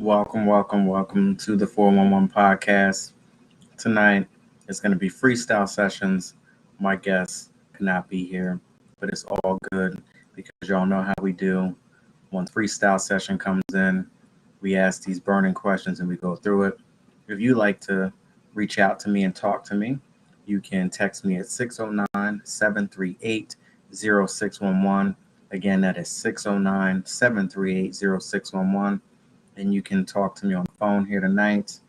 Welcome to the 411 podcast. Tonight it's going to be freestyle sessions. My guest cannot be here, but it's all good because y'all know how we do. Once freestyle session comes in, we ask these burning questions and we go through it. If you like to reach out to me and talk to me, you can text me at 609-738-0611. Again, that is 609-738-0611. And you can talk to me on the phone here tonight.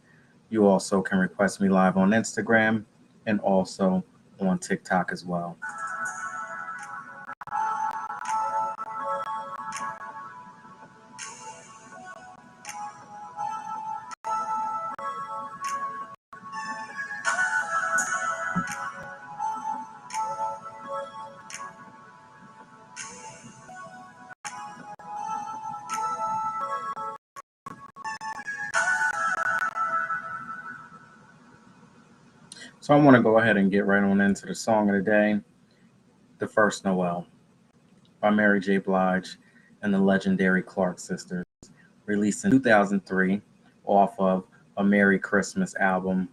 You also can request me live on Instagram and also on TikTok as well. So I want to go ahead and get right on into the song of the day, The First Noel by Mary J. Blige and the legendary Clark sisters, released in 2003 off of a Merry Christmas album.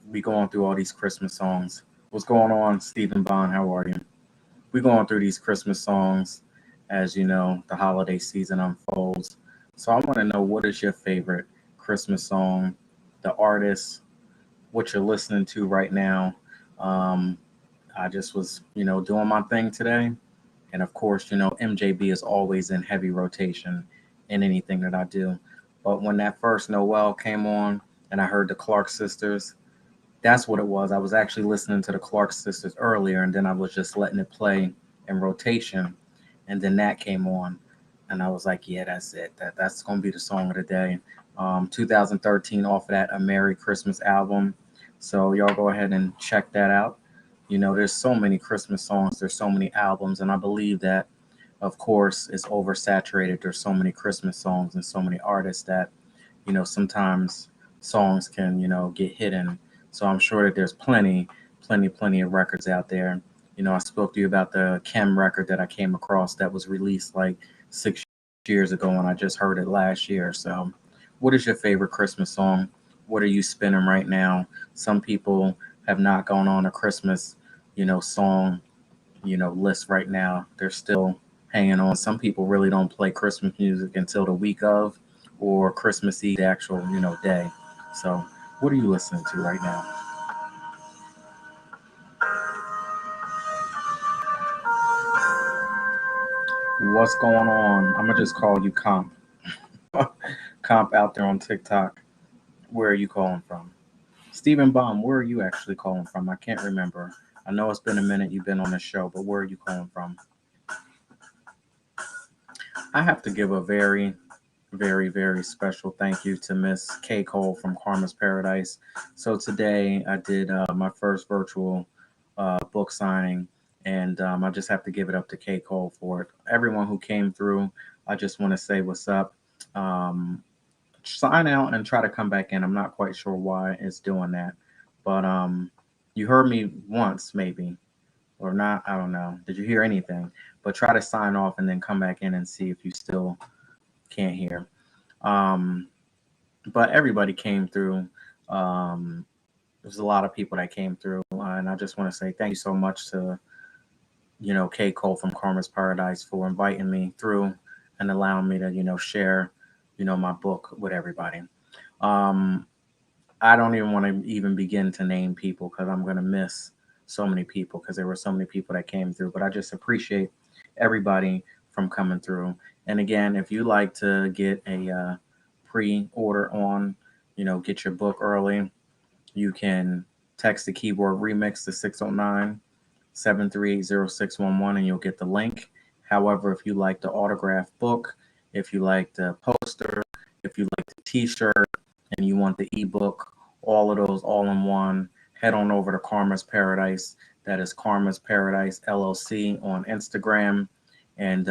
We going through all these Christmas songs. What's going on, Stephen Bond? How are you? We going through these Christmas songs as you know the holiday season unfolds. So I want to know, what is your favorite Christmas song, the artist, what you're listening to right now. Um, I just was, doing my thing today. And of course, MJB is always in heavy rotation in anything that I do. But when that first Noel came on and I heard the Clark sisters, that's what it was. I was actually listening to the Clark sisters earlier, and then I was just letting it play in rotation. And then that came on. And I was like, yeah, that's it. That's going to be the song of the day. 2013 off of that A Merry Christmas album. So y'all go ahead and check that out. There's so many Christmas songs, there's so many albums, and I believe that, of course, it's oversaturated. There's so many Christmas songs and so many artists that, sometimes songs can, get hidden. So I'm sure that there's plenty of records out there. I spoke to you about the Kim record that I came across that was released like 6 years ago, and I just heard it last year. So what is your favorite Christmas song? What are you spinning right now? Some people have not gone on a Christmas, song, list right now. They're still hanging on. Some people really don't play Christmas music until the week of or Christmas Eve, the actual, day. So what are you listening to right now? What's going on? I'm gonna just call you Comp. Comp out there on TikTok. Where are you calling from? Stephen Baum, where are you actually calling from? I can't remember. I know it's been a minute you've been on the show, but where are you calling from? I have to give a very, very, very special thank you to Miss K. Cole from Karma's Paradise. So today I did my first virtual book signing, and I just have to give it up to K. Cole for it. Everyone who came through, I just want to say what's up. Sign out and try to come back in. I'm not quite sure why it's doing that, but you heard me once, maybe, or not. I don't know. Did you hear anything? But try to sign off and then come back in and see if you still can't hear. Um, but everybody came through. There's a lot of people that came through, and I just want to say thank you so much to K. Cole from Karma's Paradise for inviting me through and allowing me to share my book with everybody. Um, I don't even want to even begin to name people because I'm going to miss so many people because there were so many people that came through. But I just appreciate everybody from coming through. And again, if you like to get a pre-order on, get your book early, you can text the keyboard remix to 609-738-0611 and you'll get the link. However, if you like the autograph book, if you like the poster, if you like the t-shirt, and you want the ebook, all of those all in one, head on over to Karma's Paradise. That is Karma's Paradise LLC on Instagram, and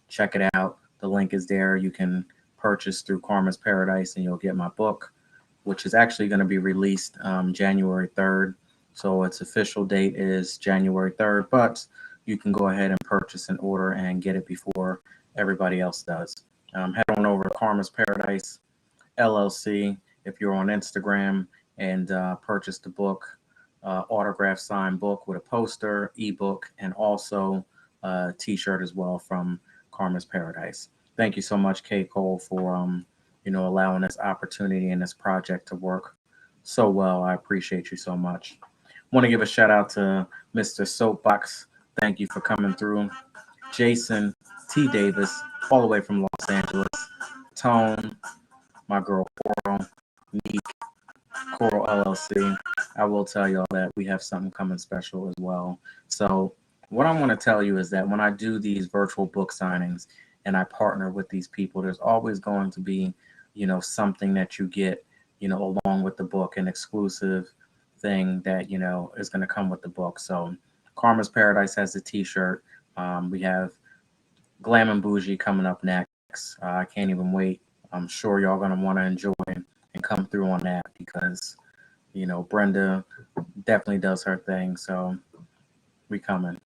check it out. The link is there. You can purchase through Karma's Paradise and you'll get my book, which is actually going to be released January 3rd. So its official date is January 3rd, but you can go ahead and purchase an order and get it before everybody else does. Head on over to Karma's Paradise LLC. If you're on Instagram and purchase the book, autograph signed book with a poster, ebook, and also a T-shirt as well from Karma's Paradise. Thank you so much, K. Cole, for allowing this opportunity and this project to work so well. I appreciate you so much. Want to give a shout out to Mr. Soapbox. Thank you for coming through. Jason T. Davis, all the way from Los Angeles. Tone, my girl Coral, Neek, Coral LLC. I will tell y'all that we have something coming special as well. So what I want to tell you is that when I do these virtual book signings and I partner with these people, there's always going to be, something that you get, along with the book, an exclusive thing that, is going to come with the book. So Karma's Paradise has the T-shirt. We have Glam and Bougie coming up next. I can't even wait. I'm sure y'all going to want to enjoy and come through on that because, Brenda definitely does her thing. So we coming.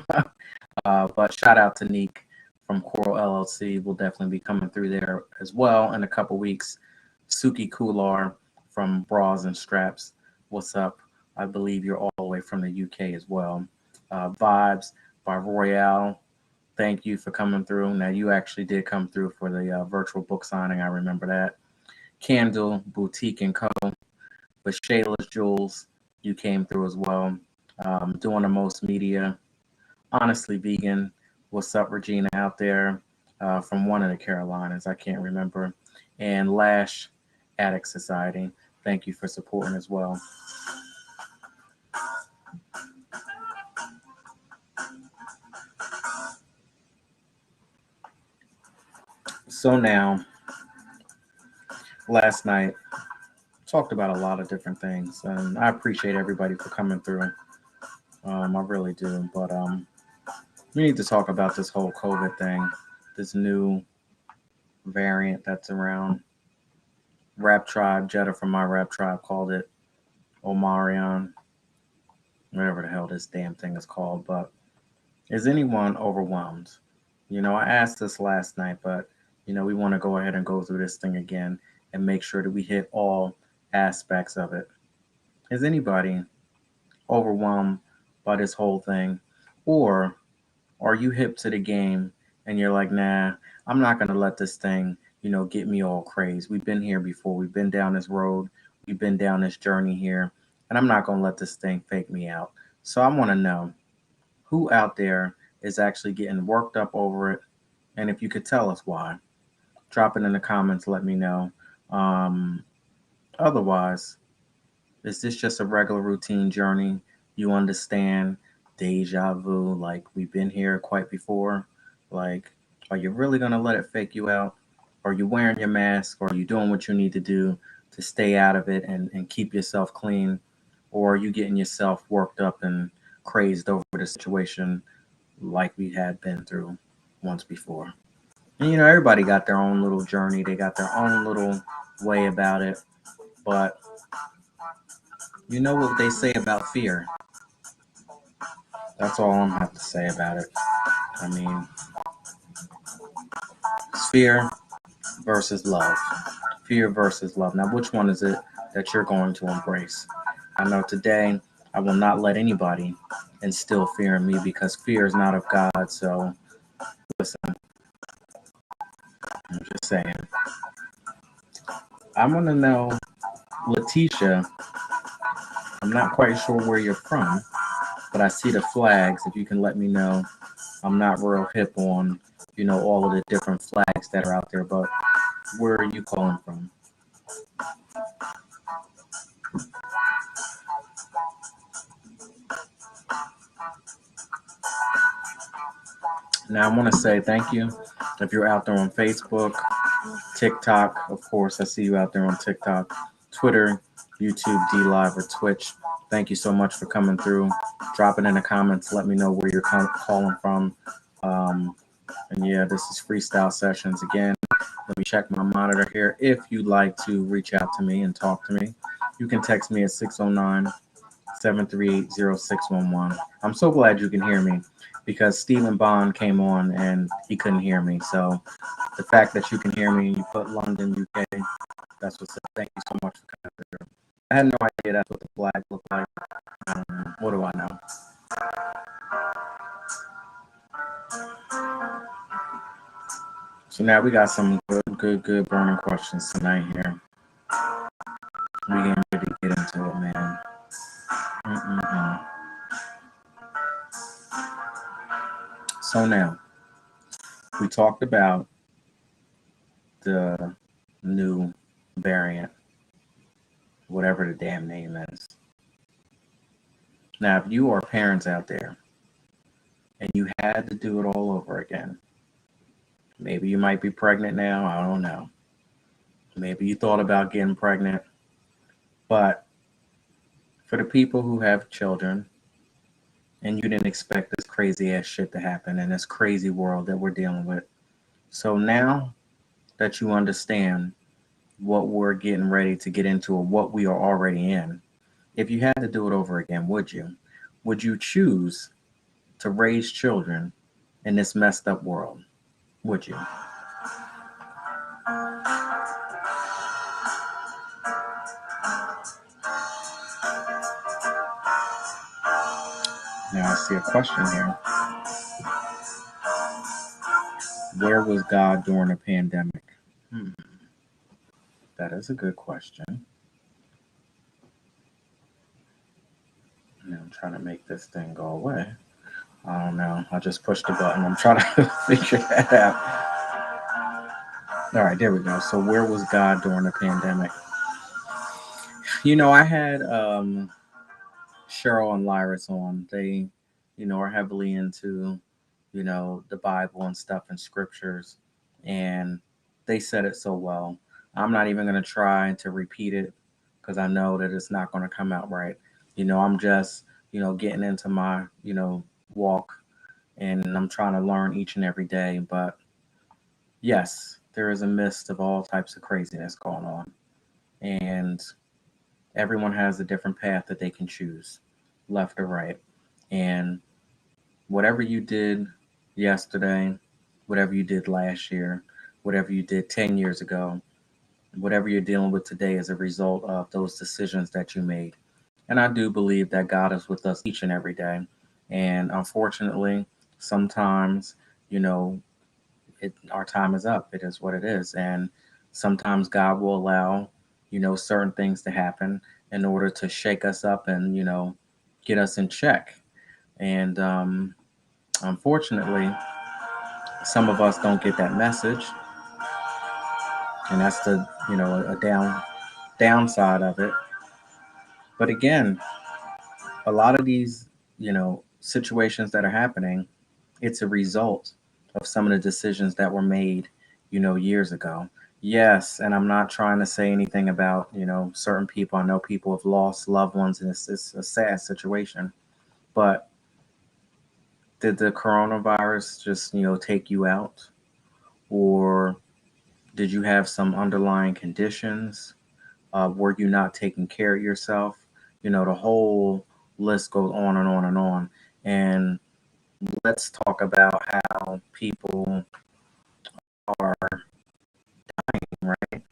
But shout out to Neek from Coral LLC. We'll definitely be coming through there as well in a couple weeks. Suki Kular from Bras and Straps. What's up? I believe you're all the way from the UK as well. Vibes by Royale. Thank you for coming through. Now, you actually did come through for the virtual book signing. I remember that. Candle, Boutique & Co. But Shayla's Jewels, you came through as well. Doing the most media. Honestly Vegan. What's up, Regina, out there from one of the Carolinas? I can't remember. And Lash Addict Society. Thank you for supporting as well. So now, last night, talked about a lot of different things, and I appreciate everybody for coming through. I really do, but we need to talk about this whole COVID thing, this new variant that's around. Rap Tribe, Jetta from my Rap Tribe called it Omarion, whatever the hell this damn thing is called. But is anyone overwhelmed? I asked this last night, but we want to go ahead and go through this thing again and make sure that we hit all aspects of it. Is anybody overwhelmed by this whole thing? Or are you hip to the game and you're like, nah, I'm not going to let this thing, get me all crazed. We've been here before. We've been down this road. We've been down this journey here. And I'm not going to let this thing fake me out. So I want to know who out there is actually getting worked up over it. And if you could tell us why, drop it in the comments. Let me know. Otherwise, is this just a regular routine journey? You understand deja vu, like we've been here quite before? Like, are you really going to let it fake you out? Are you wearing your mask? Or are you doing what you need to do to stay out of it and keep yourself clean? Or are you getting yourself worked up and crazed over the situation like we had been through once before? And, everybody got their own little journey. They got their own little way about it. But you know what they say about fear? That's all I'm have to say about it. I mean, it's fear versus love. Fear versus love. Now, which one is it that you're going to embrace? I know today I will not let anybody instill fear in me because fear is not of God. So, listen, I'm just saying. I want to know, Letitia, I'm not quite sure where you're from, but I see the flags. If you can let me know. I'm not real hip on, all of the different flags that are out there, but where are you calling from? Now, I want to say thank you if you're out there on Facebook, TikTok. Of course, I see you out there on TikTok, Twitter, YouTube, D Live, or Twitch. Thank you so much for coming through. Drop it in the comments. Let me know where you're calling from. And yeah, this is Freestyle Sessions again. Let me check my monitor here. If you'd like to reach out to me and talk to me, you can text me at 609 7380611. I'm so glad you can hear me because Stephen Bond came on and he couldn't hear me. So the fact that you can hear me and you put London, UK, that's what's up. Thank you so much for coming through. I had no idea that's what the flag looked like. What do I know? So now we got some good burning questions tonight here. We getting ready to get into it, man. Mm-mm-mm. So now we talked about the new variant, whatever the damn name is. Now, if you are parents out there and you had to do it all over again, maybe you might be pregnant now. I don't know. Maybe you thought about getting pregnant. But for the people who have children and you didn't expect this crazy ass shit to happen in this crazy world that we're dealing with. So now that you understand what we're getting ready to get into or what we are already in, if you had to do it over again, would you? Would you choose to raise children in this messed up world? Would you? Now I see a question here. Where was God during the pandemic? That is a good question. I'm trying to make this thing go away. I don't know. I just pushed the button. I'm trying to figure that out. All right, there we go. So where was God during the pandemic? I had Cheryl and Lyris on. They, are heavily into, the Bible and stuff and scriptures. And they said it so well. I'm not even going to try to repeat it because I know that it's not going to come out right. I'm just, getting into my, walk and I'm trying to learn each and every day. But yes, there is a mist of all types of craziness going on. And everyone has a different path that they can choose, left or right. And whatever you did yesterday, whatever you did last year, whatever you did 10 years ago, whatever you're dealing with today is a result of those decisions that you made. And I do believe that God is with us each and every day. And unfortunately, sometimes, our time is up. It is what it is. And sometimes God will allow, certain things to happen in order to shake us up and, get us in check. And unfortunately, some of us don't get that message. And that's the, a downside of it. But again, a lot of these, situations that are happening, it's a result of some of the decisions that were made, years ago. Yes, and I'm not trying to say anything about, certain people. I know people have lost loved ones and it's a sad situation. But did the coronavirus just, take you out? Or did you have some underlying conditions? Were you not taking care of yourself? The whole list goes on and on and on. And let's talk about how people are dying, right?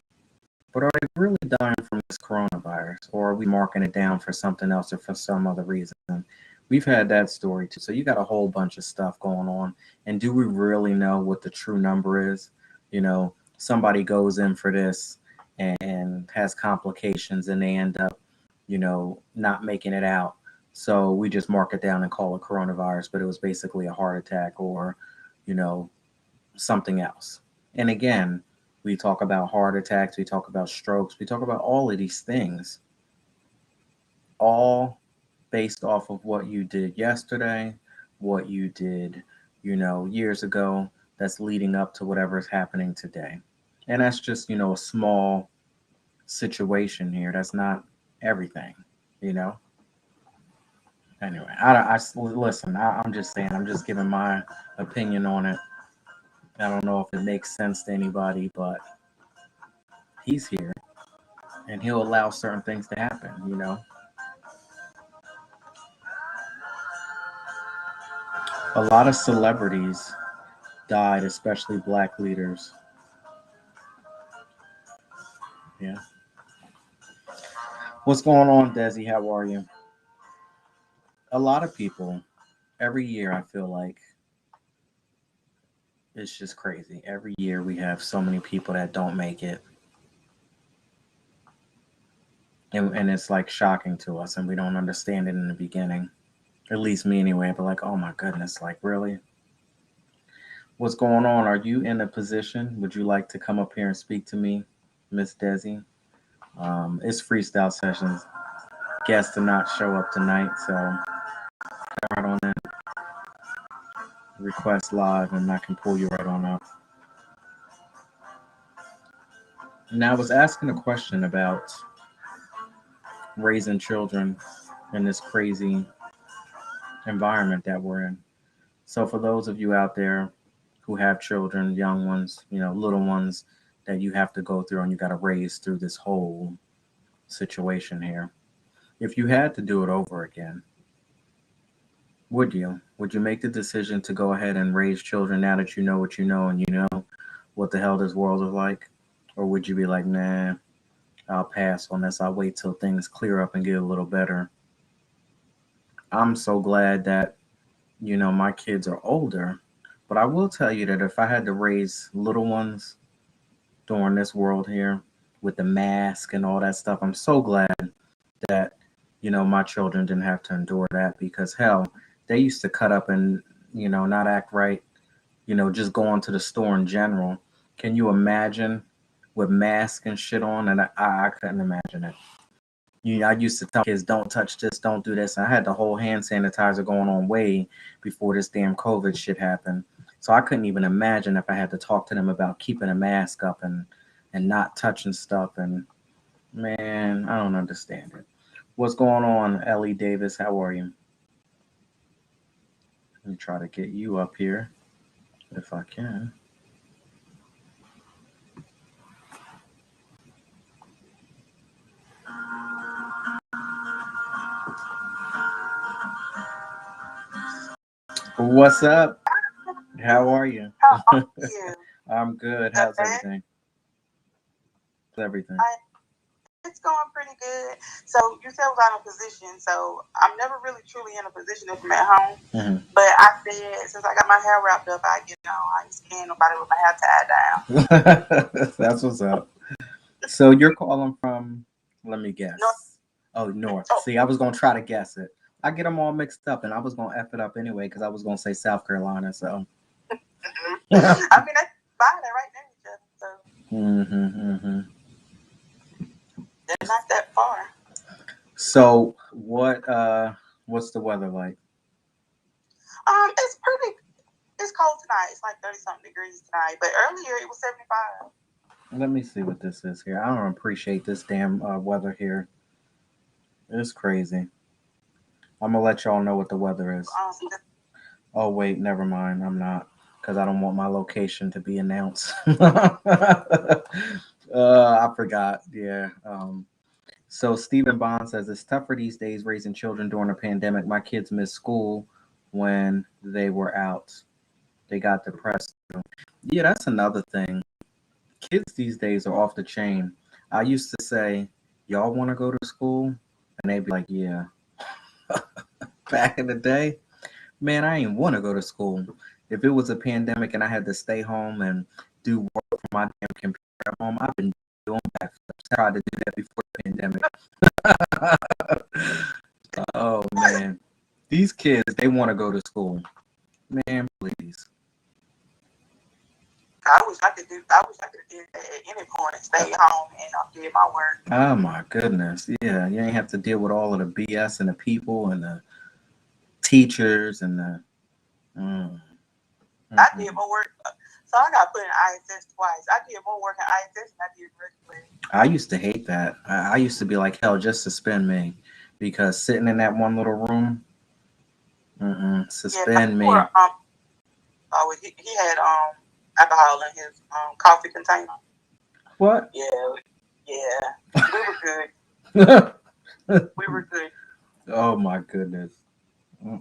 But are they really dying from this coronavirus? Or are we marking it down for something else or for some other reason? We've had that story too. So you got a whole bunch of stuff going on. And do we really know what the true number is? Somebody goes in for this and has complications and they end up, not making it out. So we just mark it down and call it coronavirus, but it was basically a heart attack or, you know, something else. And again, we talk about heart attacks, we talk about strokes, we talk about all of these things, all based off of what you did yesterday, what you did, years ago, that's leading up to whatever is happening today. And that's just, a small situation here. That's not everything, you know? Anyway, listen, I'm just saying, I'm just giving my opinion on it. I don't know if it makes sense to anybody, but he's here and he'll allow certain things to happen, A lot of celebrities died, especially black leaders. Yeah. What's going on, Desi? How are you? A lot of people every year, I feel like it's just crazy. Every year we have so many people that don't make it. And it's like shocking to us, and we don't understand it in the beginning. At least me anyway. But like, oh my goodness, like really? What's going on? Are you in a position? Would you like to come up here and speak to me, Miss Desi? It's freestyle sessions. Guests did not show up tonight, so right on in. Request live, and I can pull you right on up. Now, I was asking a question about raising children in this crazy environment that we're in. So, for those of you out there who have children, young ones, little ones that you have to go through and you got to raise through this whole situation here, if you had to do it over again, would you? Would you make the decision to go ahead and raise children now that you know what you know and you know what the hell this world is like? Or would you be like, nah, I'll pass on this. I'll wait till things clear up and get a little better. I'm so glad that, my kids are older. But I will tell you that if I had to raise little ones during this world here with the mask and all that stuff, I'm so glad that, my children didn't have to endure that because hell, they used to cut up and, not act right, just going to the store in general. Can you imagine with mask and shit on? And I couldn't imagine it. I used to tell kids, don't touch this, don't do this. And I had the whole hand sanitizer going on way before this damn COVID shit happened. So I couldn't even imagine if I had to talk to them about keeping a mask up and not touching stuff. And man, I don't understand it. What's going on, Ellie Davis? How are you? Let me try to get you up here if I can. What's up? How are you? How are you? I'm good. The How's best. everything? Everything. It's going pretty good. So you said I was out of position. So I'm never really truly in a position if I'm at home. Mhm. But I said since I got my hair wrapped up, I get on. I ain't scaring nobody with my hair tied down. That's what's up. So you're calling from, let me guess. No, Oh, North. oh, See, I was going to try to guess it. I get them all mixed up and I was going to F it up anyway because I was going to say South Carolina. So. I mean that's fine. They're right near each other, so they're not that far. So what's the weather like? It's pretty. It's cold tonight. It's like 30-something degrees tonight. But earlier it was 75. Let me see what this is here. I don't appreciate this damn weather here. It's crazy. I'm gonna let y'all know what the weather is. Oh wait, never mind. I'm not because I don't want my location to be announced. I forgot. Yeah. So Stephen Bond says it's tougher these days raising children during a pandemic. My kids missed school when they were out. They got depressed. Yeah, that's another thing. Kids these days are off the chain. I used to say, y'all want to go to school? And they'd be like, yeah. Back in the day, man, I ain't want to go to school. If it was a pandemic and I had to stay home and do work from my damn computer at home, I've been doing that. I tried to do that before the pandemic. Oh man, these kids they want to go to school. Man, please. I wish I could do. I wish I could do that at any point. Stay home and did my work. Oh my goodness, yeah, you ain't have to deal with all of the BS and the people and the teachers and the. Mm, I did more work. So I got put in ISS twice. I did more work in ISS than I did regular. I used to hate that. I used to be like, hell, just suspend me, because sitting in that one little room, suspend me. He had alcohol in his coffee container. What? Yeah. We were good. We were good. Oh my goodness.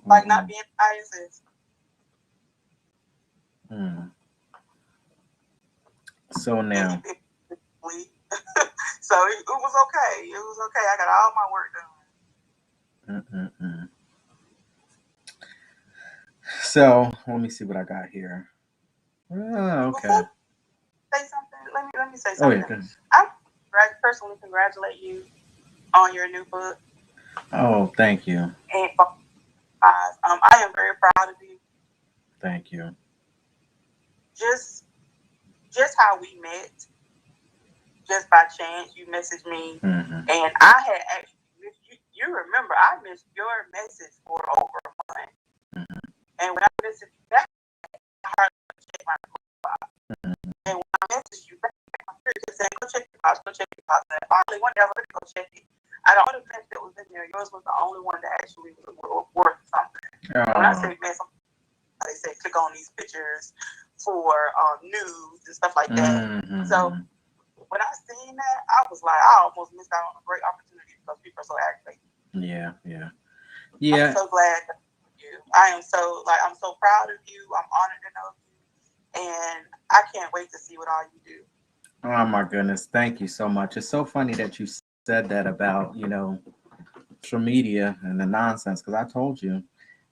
Like not being ISS. Mm. So and he now, picked me. So it was okay. It was okay. I got all my work done. mm-mm-mm. So let me see what I got here. Before Okay. I say something, let me say Oh yeah, something. good. I personally congratulate you on your new book Oh, thank you, and I am very proud of you. thank you. Just how we met, just by chance, you messaged me, Hmm. and I had actually missed you. You remember I missed your message for over a month, Hmm. and when I messaged you back, I hardly check my profile. Hmm. And when I messaged you back, my spirit just saying, "Go check your box, go check your box." And finally, one day I was like, "Go check it." Out of all the messages that was in there, yours was the only one that actually was worth something. And when I Oh. say, man, they say click on these pictures for news and stuff like that. So Mm-hmm. when I seen that, I was like, I almost missed out on a great opportunity because people are so active. Yeah, yeah, I'm yeah. so glad that you. I am so I'm so proud of you. I'm honored to know you, and I can't wait to see what all you do. Oh my goodness, thank you so much. It's so funny that you said that about social media and the nonsense because I told you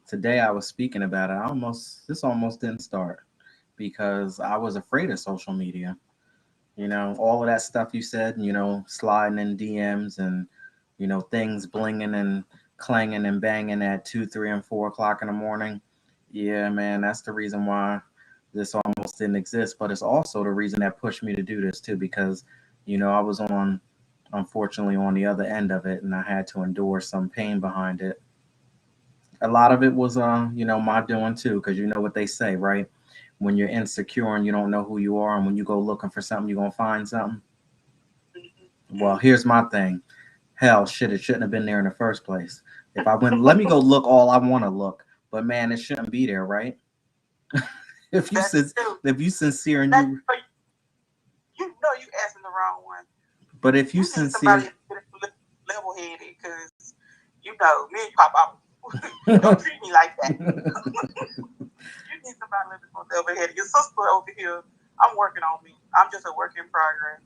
today I was speaking about it. This almost didn't start because I was afraid of social media. All of that stuff you said, sliding in DMs and, things blinging and clanging and banging at 2, 3, and 4 o'clock in the morning. Yeah, man, that's the reason why this almost didn't exist. But it's also the reason that pushed me to do this too, because, I was unfortunately, on the other end of it and I had to endure some pain behind it. A lot of it was, my doing too, because you know what they say, right? When you're insecure and you don't know who you are, and when you go looking for something, you're gonna find something. Well, here's my thing. Hell, shit, it shouldn't have been there in the first place. If I went, let me go look all I want to look, but man, it shouldn't be there, right? if you That's sin- true. if you sincere and That you, you know you asking the wrong one. but if you You need somebody sincere, level headed because you know me and Pop out. Don't treat me like that. You need somebody a little bit more level headed. Your sister over here, I'm working on me. I'm just a work in progress.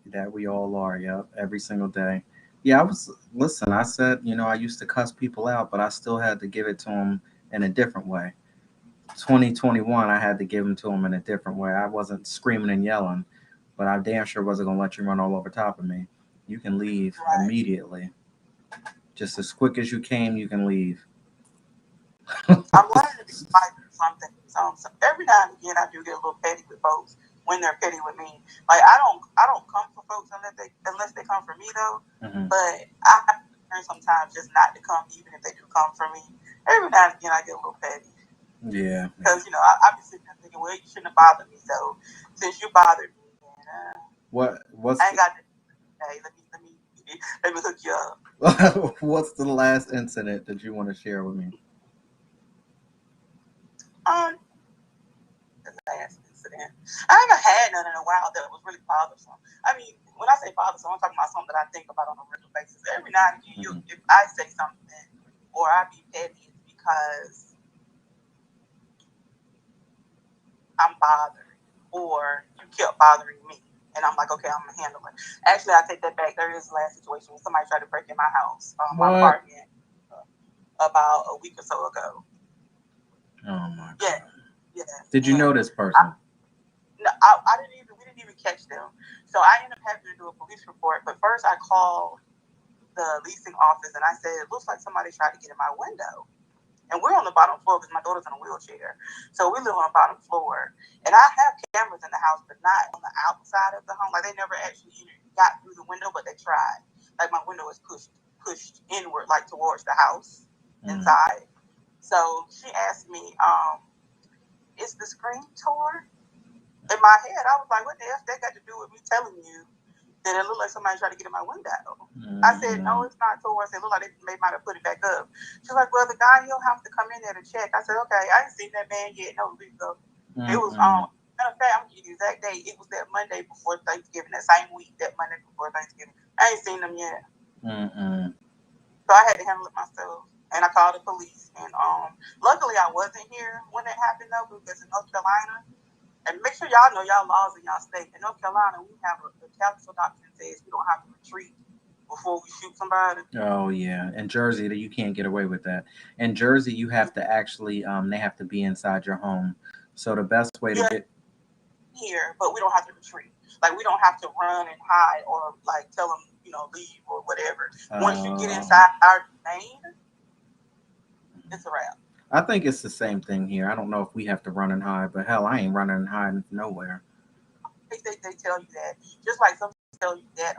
that we all are, yeah, every single day. Yeah, I was. Listen, I said, I used to cuss people out, but I still had to give it to them in a different way. 2021, I had to give them to them in a different way. I wasn't screaming and yelling, but I damn sure wasn't gonna let you run all over top of me. You can leave Right. immediately, just as quick as you came. You can leave. I'm learning to be quiet or something. So every now and again, I do get a little petty with folks when they're petty with me. Like I don't come for folks unless they come for me though. Hmm. But I have to learn sometimes just not to come, even if they do come for me. Every now and again, I get a little petty Yeah. because I be sitting there thinking, well, you shouldn't have bothered me. So since you bothered me, then What? What's I ain't got to. Hey, let me hook you up. what's the last incident that you want to share with me? Um, the last incident. I haven't had none in a while that was really bothersome. I mean, when I say bothersome, I'm talking about something that I think about on a regular basis. Every now and again, Hmm. if I say something or I be petty, it's because I'm bothered or you kept bothering me. And I'm like, okay, I'm gonna handle it. Actually, I take that back. There is the last situation when somebody tried to break in my house, my What? apartment, about a week or so ago. Oh my Yeah, god. yeah. Did you And know this person? no, I didn't even we didn't even catch them. So I ended up having to do a police report. But first I called the leasing office and I said, it looks like somebody tried to get in my window. And we're on the bottom floor because my daughter's in a wheelchair. So we live on the bottom floor. And I have cameras in the house, but not on the outside of the home. Like they never actually got through the window, but they tried. Like my window is pushed inward, like towards the house Mm. inside. So she asked me, is the screen torn? In my head, I was like, what the F that got to do with me telling you that it looked like somebody tried to get in my window? I said, no, it's not towards. It looked like they might have put it back up. She's like, well, the guy, he'll have to come in there to check. I said, okay, I ain't seen that man yet. No, we go. It was matter of fact, I'm gonna give you the exact date. It was that Monday before Thanksgiving, that same week, that Monday before Thanksgiving. I ain't seen them yet. Mm-mm. So I had to handle it myself. and I called the police. And luckily I wasn't here when it happened though, because in North Carolina, and make sure y'all know y'all laws in y'all state. In North Carolina, we have the council doctrine says we don't have to retreat before we shoot somebody. Oh yeah, in Jersey, that you can't get away with that. In Jersey, you have to actually, they have to be inside your home. So the best way to Yeah, get, here, but we don't have to retreat. Like we don't have to run and hide or like tell them, leave or whatever. Once you get inside our domain, it's a wrap. I think it's the same thing here. I don't know if we have to run and hide, but hell, I ain't running and hiding nowhere. They tell you that. Just like some tell you that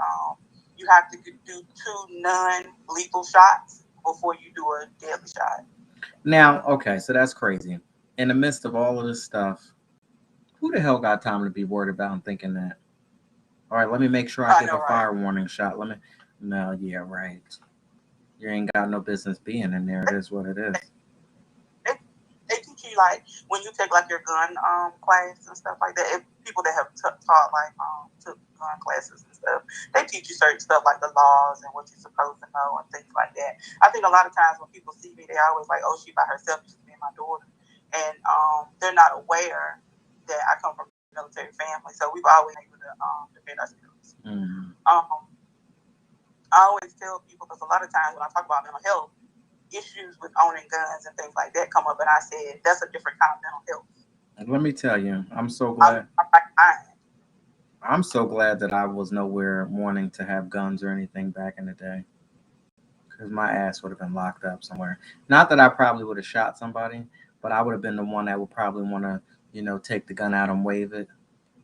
you have to do 2 non-lethal shots before you do a deadly shot. Now, okay, so that's crazy. In the midst of all of this stuff, who the hell got time to be worried about and thinking that? All right, let me make sure I give a fire warning shot. No, yeah, right. You ain't got no business being in there. It is what it is. They teach you, like, when you take, like, your gun class and stuff like that, people that have taught, like, took gun classes and stuff, they teach you certain stuff, like the laws and what you're supposed to know and things like that. I think a lot of times when people see me, they always like, oh, she by herself, just me and my daughter. And they're not aware that I come from a military family, so we've always been able to defend ourselves. Mm-hmm. I always tell people, because a lot of times when I talk about mental health, issues with owning guns and things like that come up, and I said that's a different kind of mental health. Let me tell you, I'm so glad. I'm so glad that I was nowhere wanting to have guns or anything back in the day, because my ass would have been locked up somewhere. Not that I probably would have shot somebody, but I would have been the one that would probably want to, take the gun out and wave it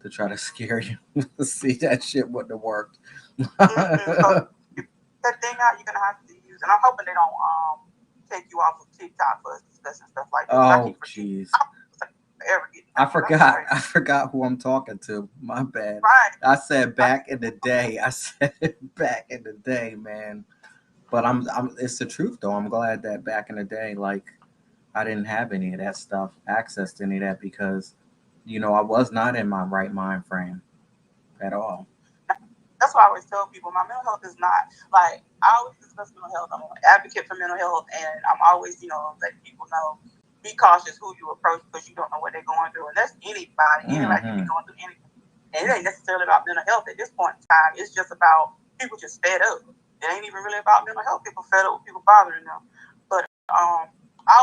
to try to scare you. See, that shit wouldn't have worked. So that thing out you're gonna have to use, and I'm hoping they don't take you off of TikTok for discussing stuff like that. Oh, jeez. I forgot who I'm talking to. My bad. Right. I said back in the day. I said back in the day, man. But I'm it's the truth though. I'm glad that back in the day, like, I didn't have any of that stuff, access to any of that, because, I was not in my right mind frame at all. That's why I always tell people my mental health is not, like, I always discuss mental health. I'm an advocate for mental health, and I'm always, letting people know, be cautious who you approach, because you don't know what they're going through. And that's anybody. Anybody can be going through anything. And it ain't necessarily about mental health at this point in time. It's just about people just fed up. It ain't even really about mental health. People fed up with people bothering them. But I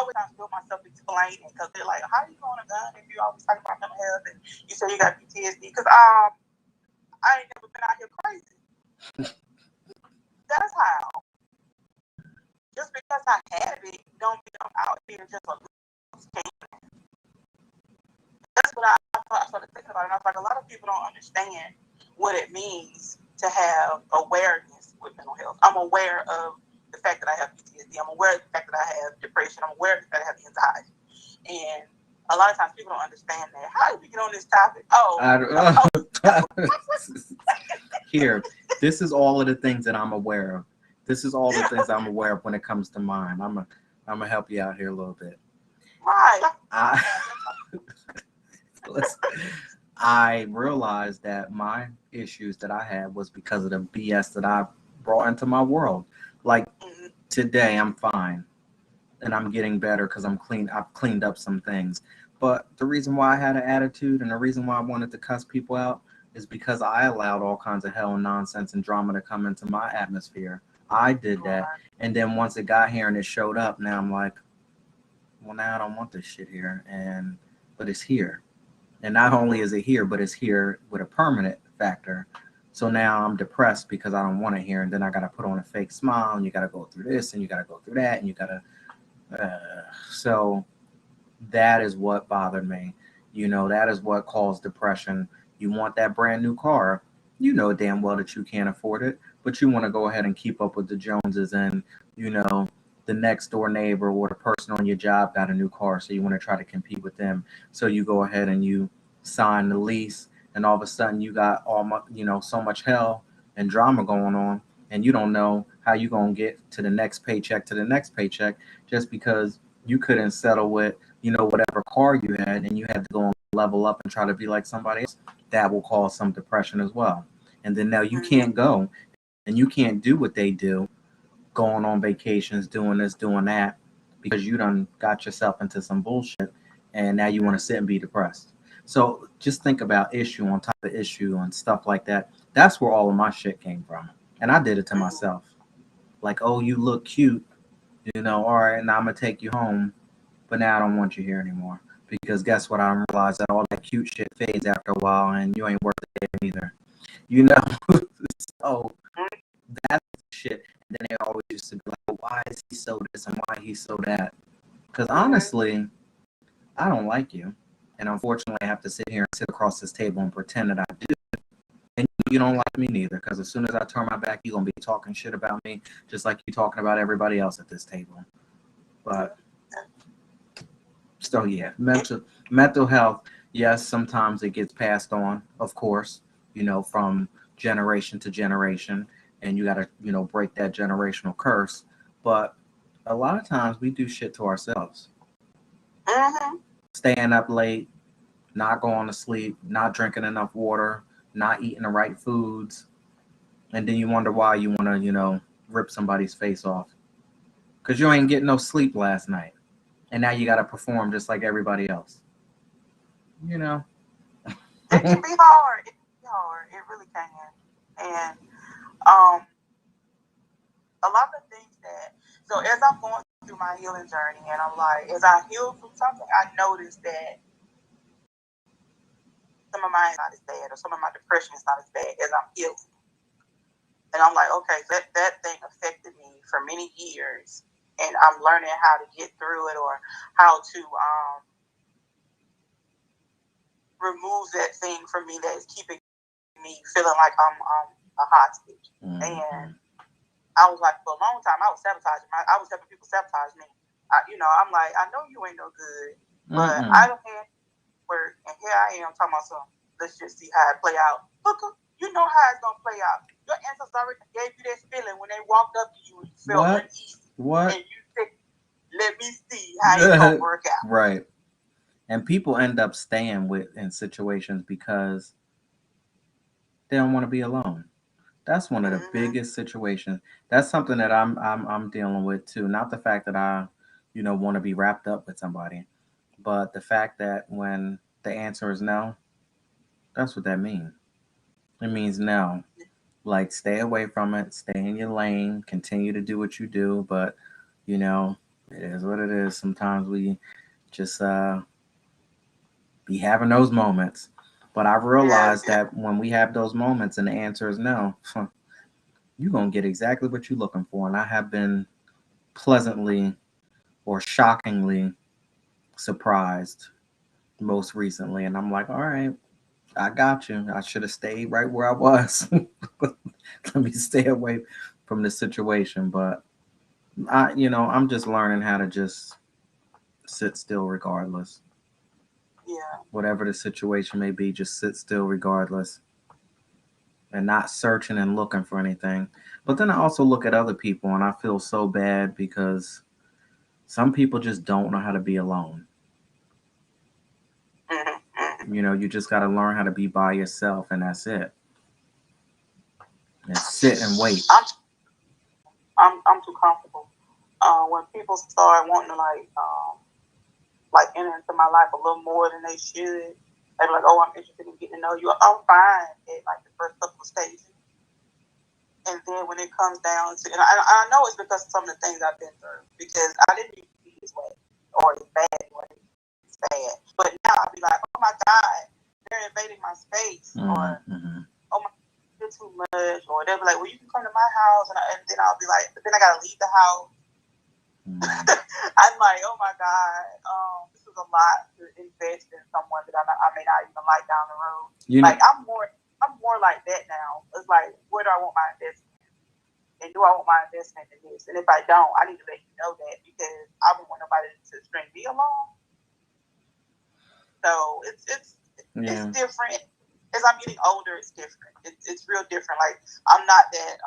always have to feel myself explaining, because they're like, how are you going to gun if you always talking about mental health and you say you got PTSD? Because I ain't never been out here crazy. That's how. Just because I have it, don't mean I'm out here just a loose cannon. That's what I started thinking about it. And I was like, a lot of people don't understand what it means to have awareness with mental health. I'm aware of the fact that I have PTSD. I'm aware of the fact that I have depression. I'm aware of the fact that I have anxiety. And a lot of times people don't understand that. How did we get on this topic? Here, this is all of the things that I'm aware of. This is all the things I'm aware of when it comes to mine. I'm gonna help you out here a little bit. Right. I realized that my issues that I had was because of the BS that I brought into my world. Like, today, I'm fine, and I'm getting better because I've cleaned up some things. But the reason why I had an attitude and the reason why I wanted to cuss people out is because I allowed all kinds of hell and nonsense and drama to come into my atmosphere. I did that. And then once it got here and it showed up, now I'm like, well, now I don't want this shit here. But it's here. And not only is it here, but it's here with a permanent factor. So now I'm depressed because I don't want it here. And then I got to put on a fake smile, and you got to go through this, and you got to go through that, and you got to. So that is what bothered me. That is what caused depression. You want that brand new car. You know damn well that you can't afford it, but you want to go ahead and keep up with the Joneses, and, the next door neighbor or the person on your job got a new car, so you want to try to compete with them. So you go ahead and you sign the lease, and all of a sudden you got so much hell and drama going on, and you don't know how you're going to get to the next paycheck just because you couldn't settle with, whatever car you had, and you had to go and level up and try to be like somebody else. That will cause some depression as well. And then now you can't go and you can't do what they do, going on vacations, doing this, doing that, because you done got yourself into some bullshit, and now you want to sit and be depressed. So just think about issue on top of issue and stuff like that. That's where all of my shit came from, and I did it to myself. Like, oh, you look cute, all right, now I'm gonna take you home, but now I don't want you here anymore. Because guess what? I realized that all that cute shit fades after a while, and you ain't worth it either. You know, so that's shit. And then they always used to be like, well, why is he so this and why he's so that? Because honestly, I don't like you. And unfortunately, I have to sit here and sit across this table and pretend that I do. And you don't like me neither. Because as soon as I turn my back, you're going to be talking shit about me, just like you're talking about everybody else at this table. But still, yeah, mental health, yes, sometimes it gets passed on, of course, from generation to generation. And you got to, break that generational curse. But a lot of times we do shit to ourselves. Staying up late, not going to sleep, not drinking enough water, not eating the right foods. And then you wonder why you want to, rip somebody's face off. Because you ain't getting no sleep last night. And now you got to perform just like everybody else. It can be hard. It can be hard. It really can. And a lot of things so as I'm going through my healing journey, and I'm like, as I heal from something, I noticed that some of mine is not as bad, or some of my depression is not as bad as I'm healing. And I'm like, okay, that thing affected me for many years, and I'm learning how to get through it, or how to remove that thing from me that is keeping me feeling like I'm a hostage. And I was like, for a long time, I was sabotaging. I was having people sabotage me. I'm like, I know you ain't no good, but I don't have work, and here I am talking about something. Let's just see how it play out. Look, you know how it's gonna play out. Your ancestors already gave you that feeling when they walked up to you and you felt uneasy. What? And you said, let me see how it's gonna work out. Right. And people end up staying in situations because they don't want to be alone. That's one of the biggest situations. That's something that I'm dealing with too. Not the fact that I, want to be wrapped up with somebody, but the fact that when the answer is no, that's what that means. It means no. Like, stay away from it, stay in your lane, continue to do what you do, but it is what it is. Sometimes we just be having those moments. But I realize that when we have those moments and the answer is no, you're going to get exactly what you're looking for. And I have been pleasantly or shockingly surprised most recently. And I'm like, all right, I got you. I should have stayed right where I was. Let me stay away from the situation. But I'm just learning how to just sit still regardless. Yeah. Whatever the situation may be, just sit still regardless. And not searching and looking for anything. But then I also look at other people and I feel so bad because some people just don't know how to be alone. You just got to learn how to be by yourself, and that's it. And sit and wait. I'm too comfortable. When people start wanting to like enter into my life a little more than they should, they're like, "Oh, I'm interested in getting to know you." I'm fine at like the first couple of stages, and then when it comes down to, and I know it's because of some of the things I've been through, because I didn't used to be this way or as bad when it's bad, but now I'll be like, "Oh my God, they're invading my space," or "Oh my, you're too much," or they'll be like, "Well, you can come to my house," and then I'll be like, "But then I gotta leave the house." I'm like, "Oh my God, this is a lot to invest in someone that I may not even like down the road." Like I'm more like that now. It's like, where do I want my investment? And do I want my investment in this? And if I don't, I need to let you know that, because I don't want nobody to string me along. So it's different. As I'm getting older, it's different. It's real different. Like, I'm not that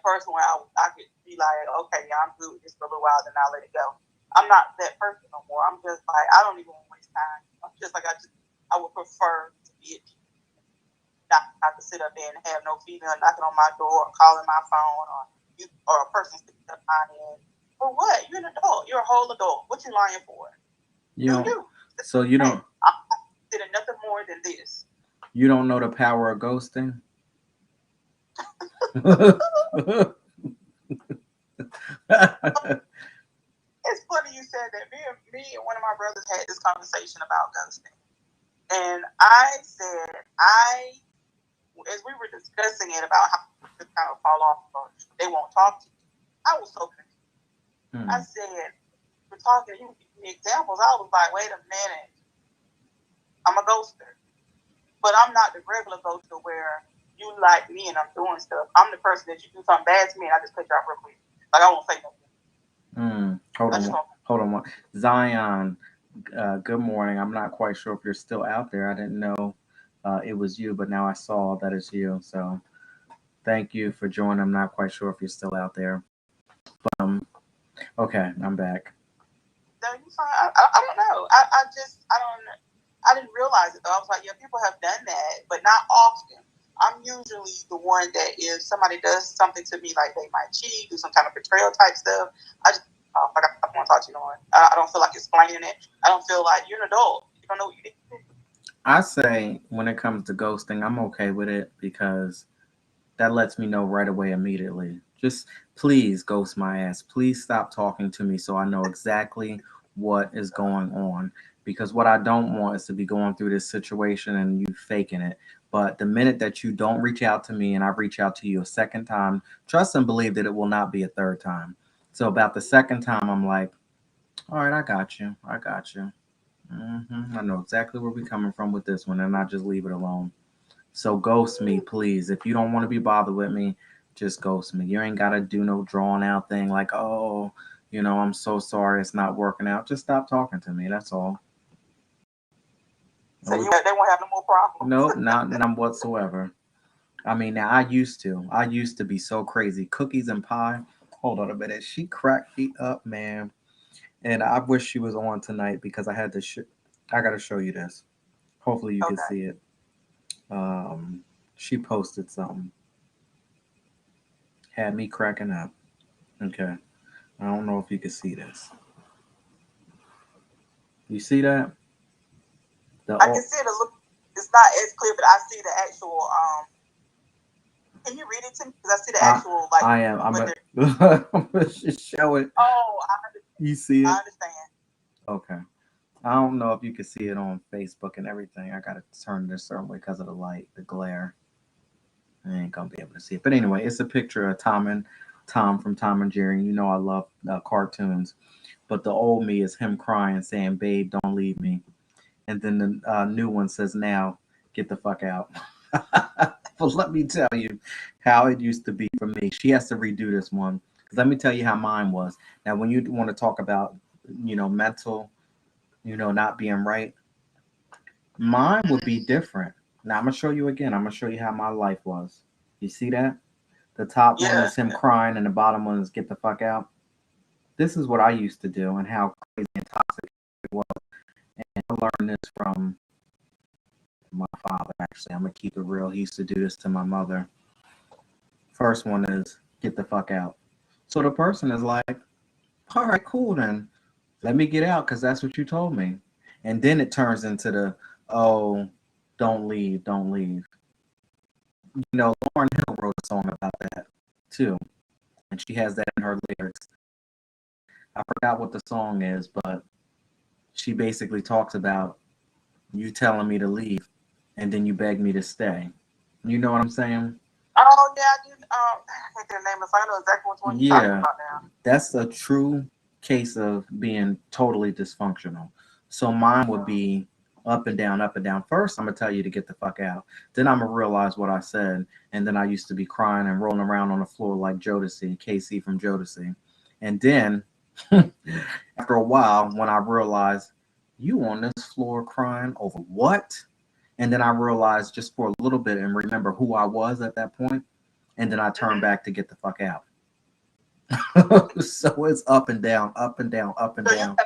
person where I could be like, okay, yeah, I'm good with this for a little while, then I'll let it go. I'm not that person no more. I'm just like, I don't even want to waste time. I'm just like, I would prefer to be not have to sit up there and have no female knocking on my door or calling my phone or you or a person sticking up lying. For what? You're an adult. You're a whole adult. What you lying for? You so you don't. I did nothing more than this. You don't know the power of ghosting. It's funny you said that. Me and one of my brothers had this conversation about ghosting, and I said as we were discussing it about how to kind of fall off or they won't talk to you, I was so confused. I said, we're talking, you give me examples. I was like, wait a minute, I'm a ghoster, but I'm not the regular ghoster where you like me and I'm doing stuff. I'm the person that you do something bad to me and I just cut you off real quick. Like I won't say nothing. Hold on. Zion, good morning. I'm not quite sure if you're still out there. I didn't know it was you, but now I saw that it's you. So thank you for joining. I'm not quite sure if you're still out there. But, okay, I'm back. No, you fine. I don't know. I didn't realize it though. I was like, yeah, people have done that, but not often. I'm usually the one that if somebody does something to me, like they might cheat, do some kind of betrayal type stuff, I just I don't want to talk to you no more. I don't feel like explaining it. I don't feel like you're an adult. You don't know what you did. I say when it comes to ghosting, I'm okay with it because that lets me know right away immediately. Just please ghost my ass. Please stop talking to me so I know exactly what is going on. Because what I don't want is to be going through this situation and you faking it. But the minute that you don't reach out to me and I reach out to you a second time, trust and believe that it will not be a third time. So about the second time, I'm like, all right, I got you. I got you. I know exactly where we're coming from with this one, and I just leave it alone. So ghost me, please. If you don't want to be bothered with me, just ghost me. You ain't gotta do no drawn out thing like, oh, I'm so sorry it's not working out. Just stop talking to me. That's all. So they won't have no more problems. Nope, not none whatsoever. I mean, now I used to be so crazy. Cookies and pie. Hold on a minute. She cracked me up, man. And I wish she was on tonight because I had to. I gotta show you this. Hopefully you can see it. She posted something. Had me cracking up. Okay. I don't know if you can see this. You see that? I can see it. It's not as clear, but I see the actual. Can you read it to me? Because I see the actual like. I am. I'm gonna just show it. Oh, you see it? I understand. Okay. I don't know if you can see it on Facebook and everything. I gotta turn it a certain way because of the light, the glare. I ain't gonna be able to see it. But anyway, it's a picture of Tom from Tom and Jerry. You know I love cartoons, but the old me is him crying, saying, "Babe, don't leave me." And then the new one says, "Now get the fuck out." But let me tell you how it used to be for me. She has to redo this one. Let me tell you how mine was. Now, when you want to talk about, mental, not being right, mine would be different. Now, I'm going to show you again. I'm going to show you how my life was. You see that? The top one is him crying, and the bottom one is get the fuck out. This is what I used to do and how crazy and toxic it was. And I learned this from my father, actually. I'm going to keep it real. He used to do this to my mother. First one is get the fuck out. So the person is like, all right, cool then. Let me get out because that's what you told me. And then it turns into the, oh, don't leave, don't leave. Lauryn Hill wrote a song about that too. And she has that in her lyrics. I forgot what the song is, but she basically talks about you telling me to leave and then you beg me to stay. You know what I'm saying? Oh yeah, I did. I can't think of the name of it. I know exactly which one you're talking about now. That's a true case of being totally dysfunctional. So mine would be up and down, up and down. First, I'm gonna tell you to get the fuck out. Then I'm gonna realize what I said, and then I used to be crying and rolling around on the floor like Jodeci, KC from Jodeci. And then after a while, when I realized you on this floor crying over what? And then I realized just for a little bit and remember who I was at that point, and then I turned back to get the fuck out. So it's up and down, up and down, up and down.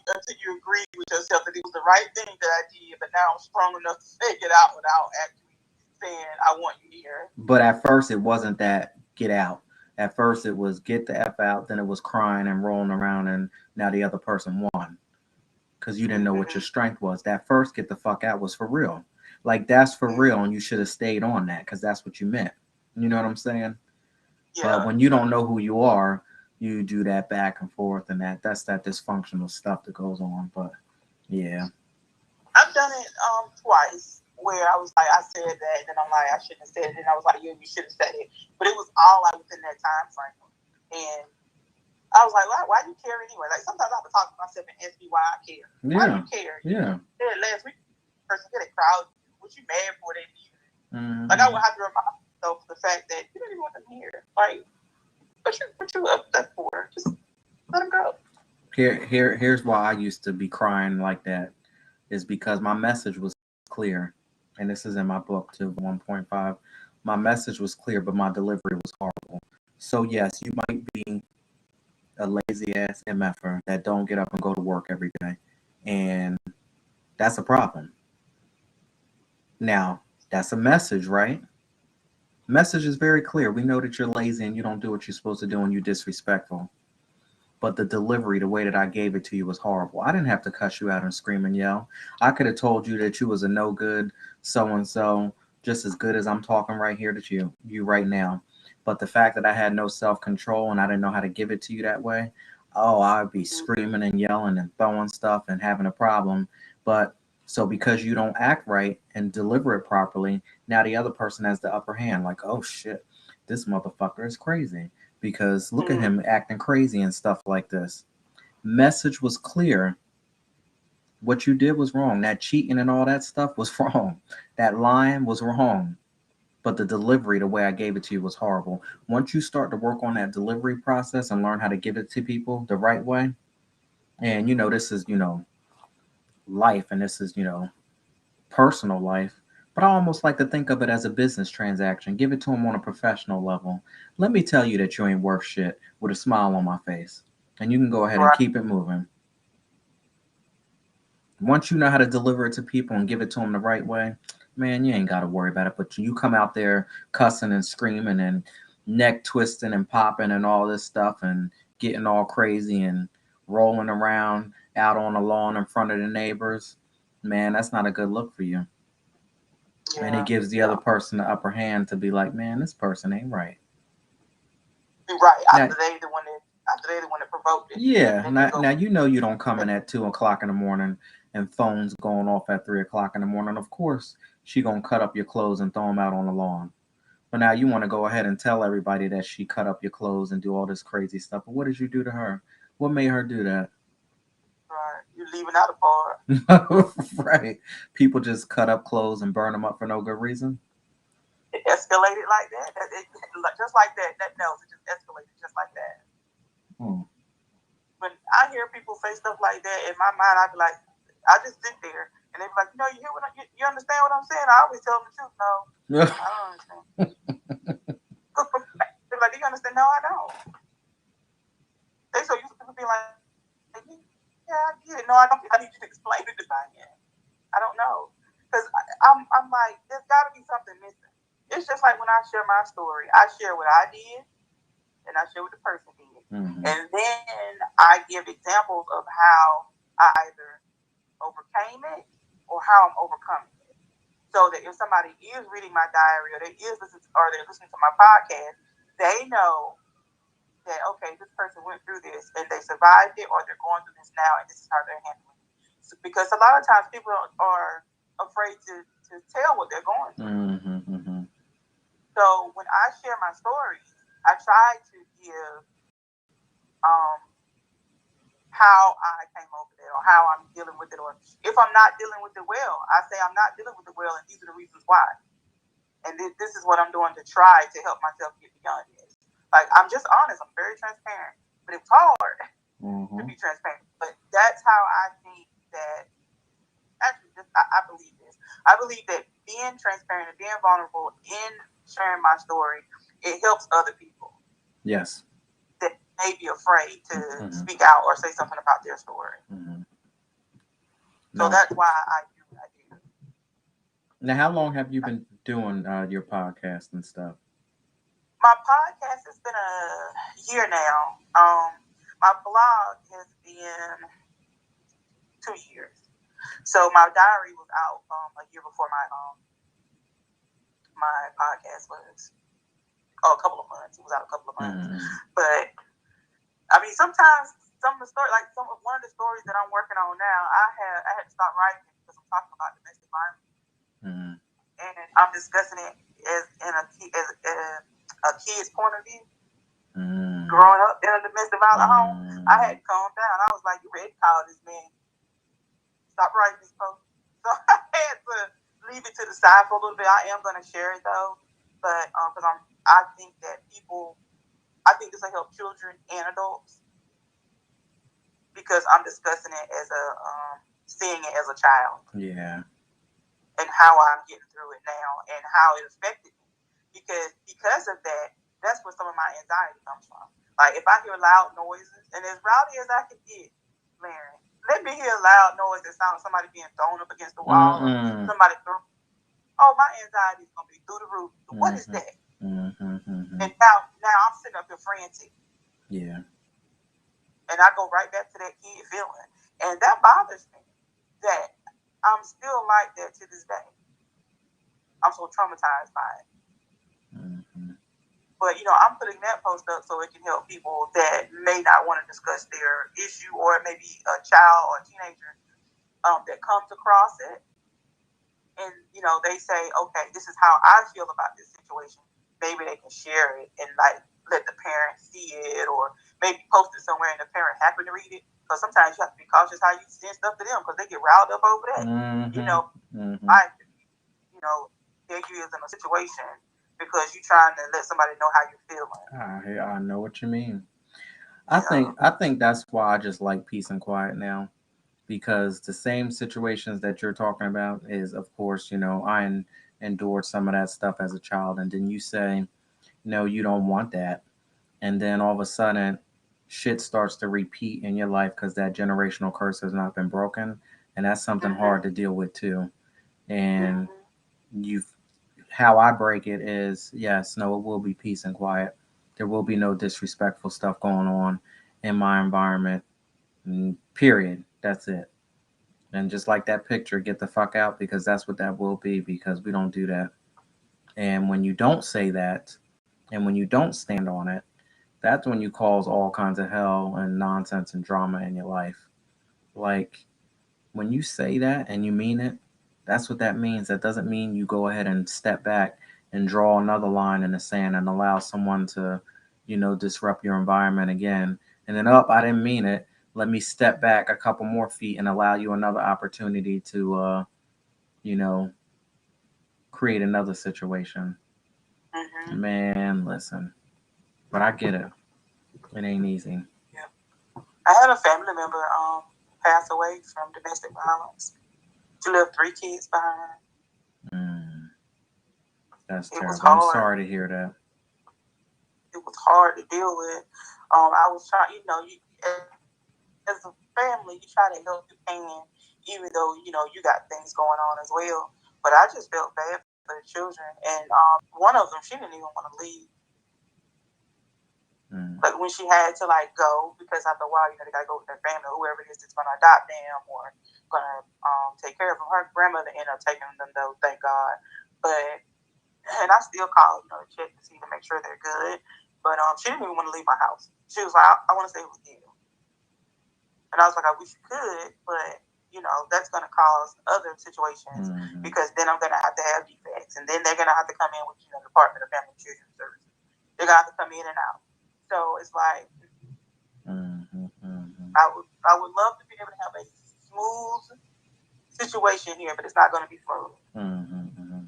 Until you agree with yourself that it was the right thing that I did, but now I'm strong enough to take it out without actually saying I want you here. But at first, it wasn't that get out. At first, it was get the F out, then it was crying and rolling around, and now the other person won because you didn't know what your strength was. That first get the fuck out was for real. Like, that's for real, and you should have stayed on that because that's what you meant. You know what I'm saying? Yeah. But when you don't know who you are, you do that back and forth, and that's that dysfunctional stuff that goes on. But yeah. I've done it twice where I was like, I said that, and then I'm like, I shouldn't have said it, and I was like, yeah, you should have said it. But it was all like within that time frame. And I was like, why do you care anyway? Like sometimes I have to talk to myself and ask me why I care. Yeah. Why do you care? Yeah. Yeah, last week, person hit a crowd. What you mad for? They need it. Mm-hmm. Like I would have to remind myself the fact that you don't even want them here. Like, what you upset for? Just let them go. Here's why I used to be crying like that, is because my message was clear, and this is in my book too, 1.5. My message was clear, but my delivery was horrible. So yes, you might be a lazy ass mf'er that don't get up and go to work every day, and that's a problem. Now that's a message, right? Message is very clear. We know that you're lazy and you don't do what you're supposed to do and you're disrespectful. But the delivery, the way that I gave it to you was horrible. I didn't have to cuss you out and scream and yell. I could have told you that you was a no good so and so, just as good as I'm talking right here to you right now. But the fact that I had no self control and I didn't know how to give it to you that way, oh, I'd be screaming and yelling and throwing stuff and having a problem. But so because you don't act right and deliver it properly, now the other person has the upper hand. Like, oh shit, this motherfucker is crazy because look at him acting crazy and stuff like this. Message was clear. What you did was wrong. That cheating and all that stuff was wrong. That lying was wrong. But the delivery, the way I gave it to you, was horrible. Once you start to work on that delivery process and learn how to give it to people the right way, and this is, life, and this is, personal life, but I almost like to think of it as a business transaction. Give it to them on a professional level. Let me tell you that you ain't worth shit with a smile on my face. And you can go ahead and keep it moving. Once you know how to deliver it to people and give it to them the right way, man, you ain't got to worry about it. But you come out there cussing and screaming and neck twisting and popping and all this stuff and getting all crazy and rolling around out on the lawn in front of the neighbors, man, that's not a good look for you. Yeah. And it gives the other person the upper hand to be like, man, this person ain't right. Right. After they the one that provoked it. Yeah. Now you don't come in at 2:00 in the morning and phones going off at 3:00 in the morning. Of course, she gonna cut up your clothes and throw them out on the lawn. But now you want to go ahead and tell everybody that she cut up your clothes and do all this crazy stuff. But what did you do to her? What made her do that? Right. You're leaving out a part. Right. People just cut up clothes and burn them up for no good reason. It escalated like that. Just like that. It just escalated just like that. When I hear people say stuff like that, in my mind, I be like, I just sit there and they be like, you understand what I'm saying? I always tell them the truth. No, I don't understand. They're like, do you understand? No, I don't. They so used to people being like, yeah, I get it. No, I don't. I need you to explain it to me. I don't know. Because I'm like, there's got to be something missing. It's just like when I share my story, I share what I did and I share what the person did. Mm-hmm. And then I give examples of how I either overcame it or how I'm overcoming it. So that if somebody is reading my diary or they're listening to my podcast, they know that, okay, this person went through this and they survived it, or they're going through this now and this is how they're handling it. So, because a lot of times people are afraid to tell what they're going through. Mm-hmm, mm-hmm. So when I share my stories, I try to give how I came over it or how I'm dealing with it, or if I'm not dealing with it well, I say I'm not dealing with it well and these are the reasons why. And this is what I'm doing to try to help myself get beyond this. Like, I'm just honest. I'm very transparent. But it's hard to be transparent. But that's how I think that, actually, I believe this. I believe that being transparent and being vulnerable in sharing my story, it helps other people. Yes. That may be afraid to speak out or say something about their story. Mm-hmm. So that's why I do what I do. Now, how long have you been doing your podcast and stuff? My podcast has been a year now. My blog has been 2 years. So my diary was out a year before my podcast was. A couple of months. It was out a couple of months. But I mean, sometimes some of the story, like one of the stories that I'm working on now, I had to stop writing it because I'm talking about domestic violence, and I'm discussing it as a kid's point of view. Growing up in a domestic violence home, I had to calm down. I was like, "You ready to call this man? Stop writing this post." So I had to leave it to the side for a little bit. I am going to share it though, but because I think that this will help children and adults because I'm discussing it as seeing it as a child. Yeah. And how I'm getting through it now and how it affected me. Because of that, that's where some of my anxiety comes from. Like if I hear loud noises, and as rowdy as I can get, Larry, let me hear a loud noise that sounds like somebody being thrown up against the wall or somebody my anxiety is gonna be through the roof. What is that? And now I'm sitting up here frantic. Yeah. And I go right back to that kid feeling. And that bothers me. That I'm still like that to this day. I'm so traumatized by it. But, I'm putting that post up so it can help people that may not want to discuss their issue, or maybe a child or a teenager that comes across it. And, they say, okay, this is how I feel about this situation. Maybe they can share it and, let the parent see it, or maybe post it somewhere and the parent happen to read it. Because sometimes you have to be cautious how you send stuff to them because they get riled up over that. There you is in a situation because you're trying to let somebody know how you're feeling. I know what you mean. I think that's why I just like peace and quiet now, because the same situations that you're talking about is, of course, I endured some of that stuff as a child, and then you say, no, you don't want that, and then all of a sudden, shit starts to repeat in your life because that generational curse has not been broken, and that's something hard to deal with too. And how I break it is, yes, no, it will be peace and quiet. There will be no disrespectful stuff going on in my environment. Period. That's it. And just like that picture, get the fuck out, because that's what that will be, because we don't do that. And when you don't say that, and when you don't stand on it, that's when you cause all kinds of hell and nonsense and drama in your life. Like, when you say that and you mean it, that's what that means. That doesn't mean you go ahead and step back and draw another line in the sand and allow someone to, disrupt your environment again. And then, I didn't mean it. Let me step back a couple more feet and allow you another opportunity to, create another situation. Man, listen. But I get it. It ain't easy. Yeah. I had a family member pass away from domestic violence. She left 3 kids behind. That's terrible. I'm sorry to hear that. It was hard to deal with. I was trying, as a family, you try to help you can, even though, you got things going on as well. But I just felt bad for the children. And one of them, she didn't even want to leave. Like when she had to go, because after a while, they gotta go with their family, whoever it is that's gonna adopt them or gonna take care of them. Her grandmother ended up taking them though, thank God. And I still call, to check to see to make sure they're good. But she didn't even want to leave my house. She was like, I want to stay with you. And I was like, I wish you could, but that's gonna cause other situations because then I'm gonna have to have defects, and then they're gonna have to come in with the Department of Family and Children Services. They're gonna have to come in and out. So it's like I would love to be able to have a smooth situation here, but it's not going to be smooth.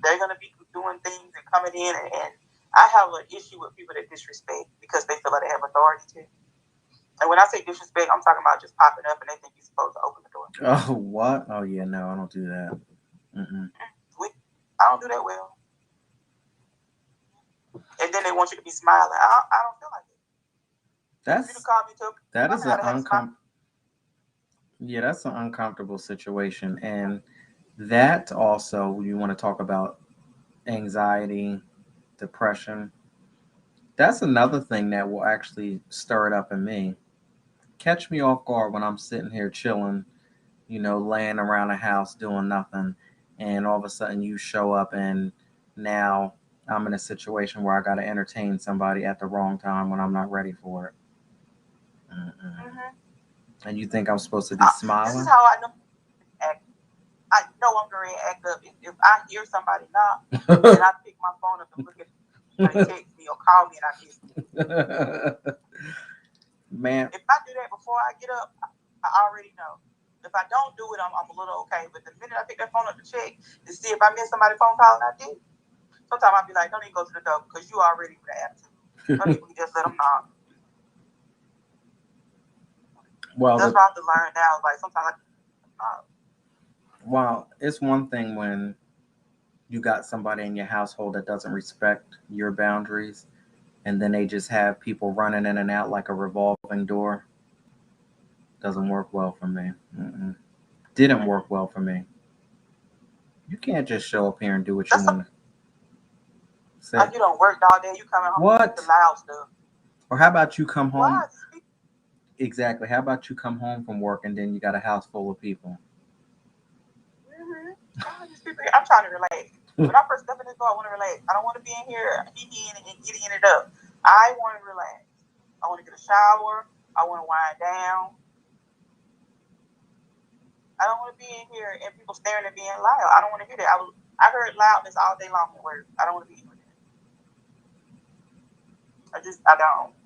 They're going to be doing things and coming in, and I have an issue with people that disrespect because they feel like they have authority to. And when I say disrespect, I'm talking about just popping up and they think you're supposed to open the door. Oh, what? Oh, yeah, no, I don't do that. I don't do that well. And then they want you to be smiling. I don't feel like it. That's an uncomfortable situation. And that also, you want to talk about anxiety, depression. That's another thing that will actually stir it up in me. Catch me off guard when I'm sitting here chilling, laying around the house doing nothing, and all of a sudden you show up, and now I'm in a situation where I got to entertain somebody at the wrong time when I'm not ready for it. Mm-mm. And you think I'm supposed to be smiling? This is how I know. I know I'm going to act up. If I hear somebody knock, and I pick my phone up and look at somebody text me or call me and I miss it. Man. If I do that before I get up, I already know. If I don't do it, I'm a little okay. But the minute I pick that phone up to check to see if I miss somebody's phone call and I did, sometimes I'll be like, don't even go to the door because you already with the attitude. Don't even just let them knock. Well, that's what I have to learn now. Like sometimes well, it's one thing when you got somebody in your household that doesn't respect your boundaries, and then they just have people running in and out like a revolving door. Doesn't work well for me. Mm-mm. Didn't work well for me. You can't just show up here and do what you want to say. Like you don't work all day. You coming home with the loud stuff. Or how about you come home? Why? Exactly. How about you come home from work and then you got a house full of people? I'm trying to relax. When I first step in this door, I want to relax. I don't want to be in here and getting it up. I want to relax. I want to get a shower. I want to wind down. I don't want to be in here and people staring at me and loud. I don't want to hear that. I heard loudness all day long at work. I don't want to be with that. I don't.